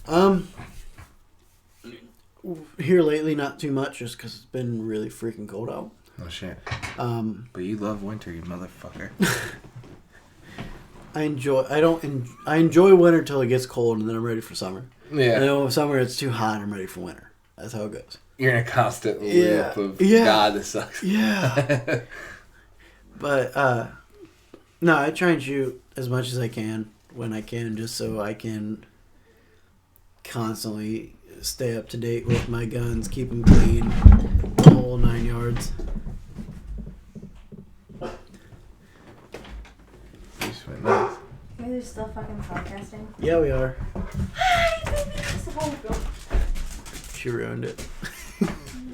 Here lately, not too much, just because it's been really freaking cold out. Oh, shit. But you love winter, you motherfucker. I enjoy winter till it gets cold, and then I'm ready for summer. Yeah. And then when summer it's too hot, I'm ready for winter. That's how it goes. You're in a constant loop of, God, this sucks. Yeah. But, no, I try and shoot as much as I can when I can, just so I can constantly stay up to date with my guns, keep them clean, the whole 9 yards. Are you still fucking podcasting? Yeah, we are. Hi, baby. It's a whole girl. She ruined it.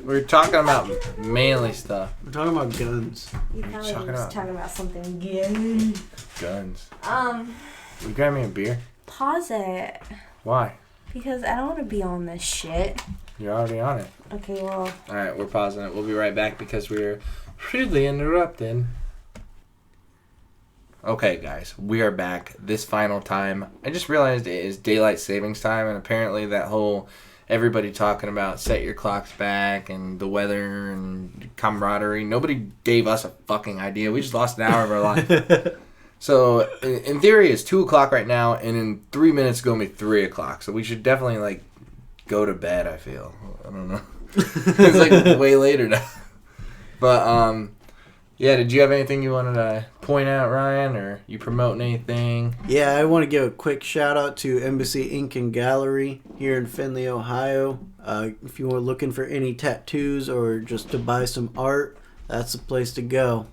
We're talking about manly stuff. We're talking about guns. You What are probably you talking was about? talking about something gay. Guns. Um, You grab me a beer? pause it. Why? Because I don't want to be on this shit. You're already on it. Okay, well, Alright, we're pausing it. We'll be right back because we're rudely interrupted. Okay, guys, we are back this final time. I just realized it is daylight savings time, and apparently that whole everybody talking about set your clocks back and the weather and camaraderie, nobody gave us a fucking idea. We just lost an hour of our life. So, in theory, it's 2 o'clock right now, and in 3 minutes, it's going to be 3 o'clock. So we should definitely, like, go to bed, I feel. I don't know. It's, like, way later now. But, Yeah, did you have anything you wanted to point out, Ryan, or you promoting anything? Yeah, I want to give a quick shout out to Embassy Ink and Gallery here in Findlay, Ohio. If you are looking for any tattoos or just to buy some art, that's the place to go.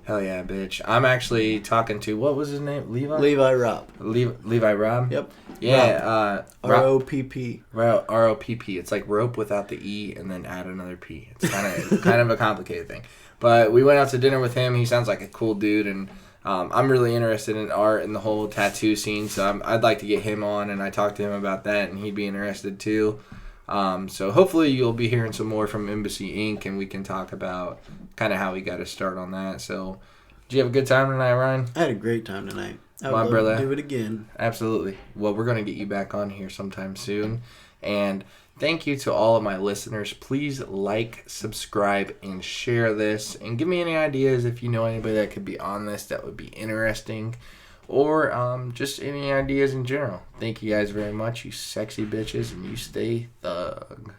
Hell yeah, bitch. I'm actually talking to, what was his name? Levi? Levi Ropp. Levi Robb? Yep. Yeah. R-O-P-P. R-O-P-P. It's like rope without the E and then add another P. It's kind of a complicated thing. But we went out to dinner with him. He sounds like a cool dude, and I'm really interested in art and the whole tattoo scene, so I'd like to get him on, and I talked to him about that, and he'd be interested too. So hopefully you'll be hearing some more from Embassy Inc., and we can talk about kind of how we got to start on that. So, did you have a good time tonight, Ryan? I had a great time tonight. I would My love brother. to do it again. Absolutely. Well, we're going to get you back on here sometime soon. And thank you to all of my listeners. Please like, subscribe, and share this. And give me any ideas if you know anybody that could be on this that would be interesting. Or just any ideas in general. Thank you guys very much, you sexy bitches, and you stay thug.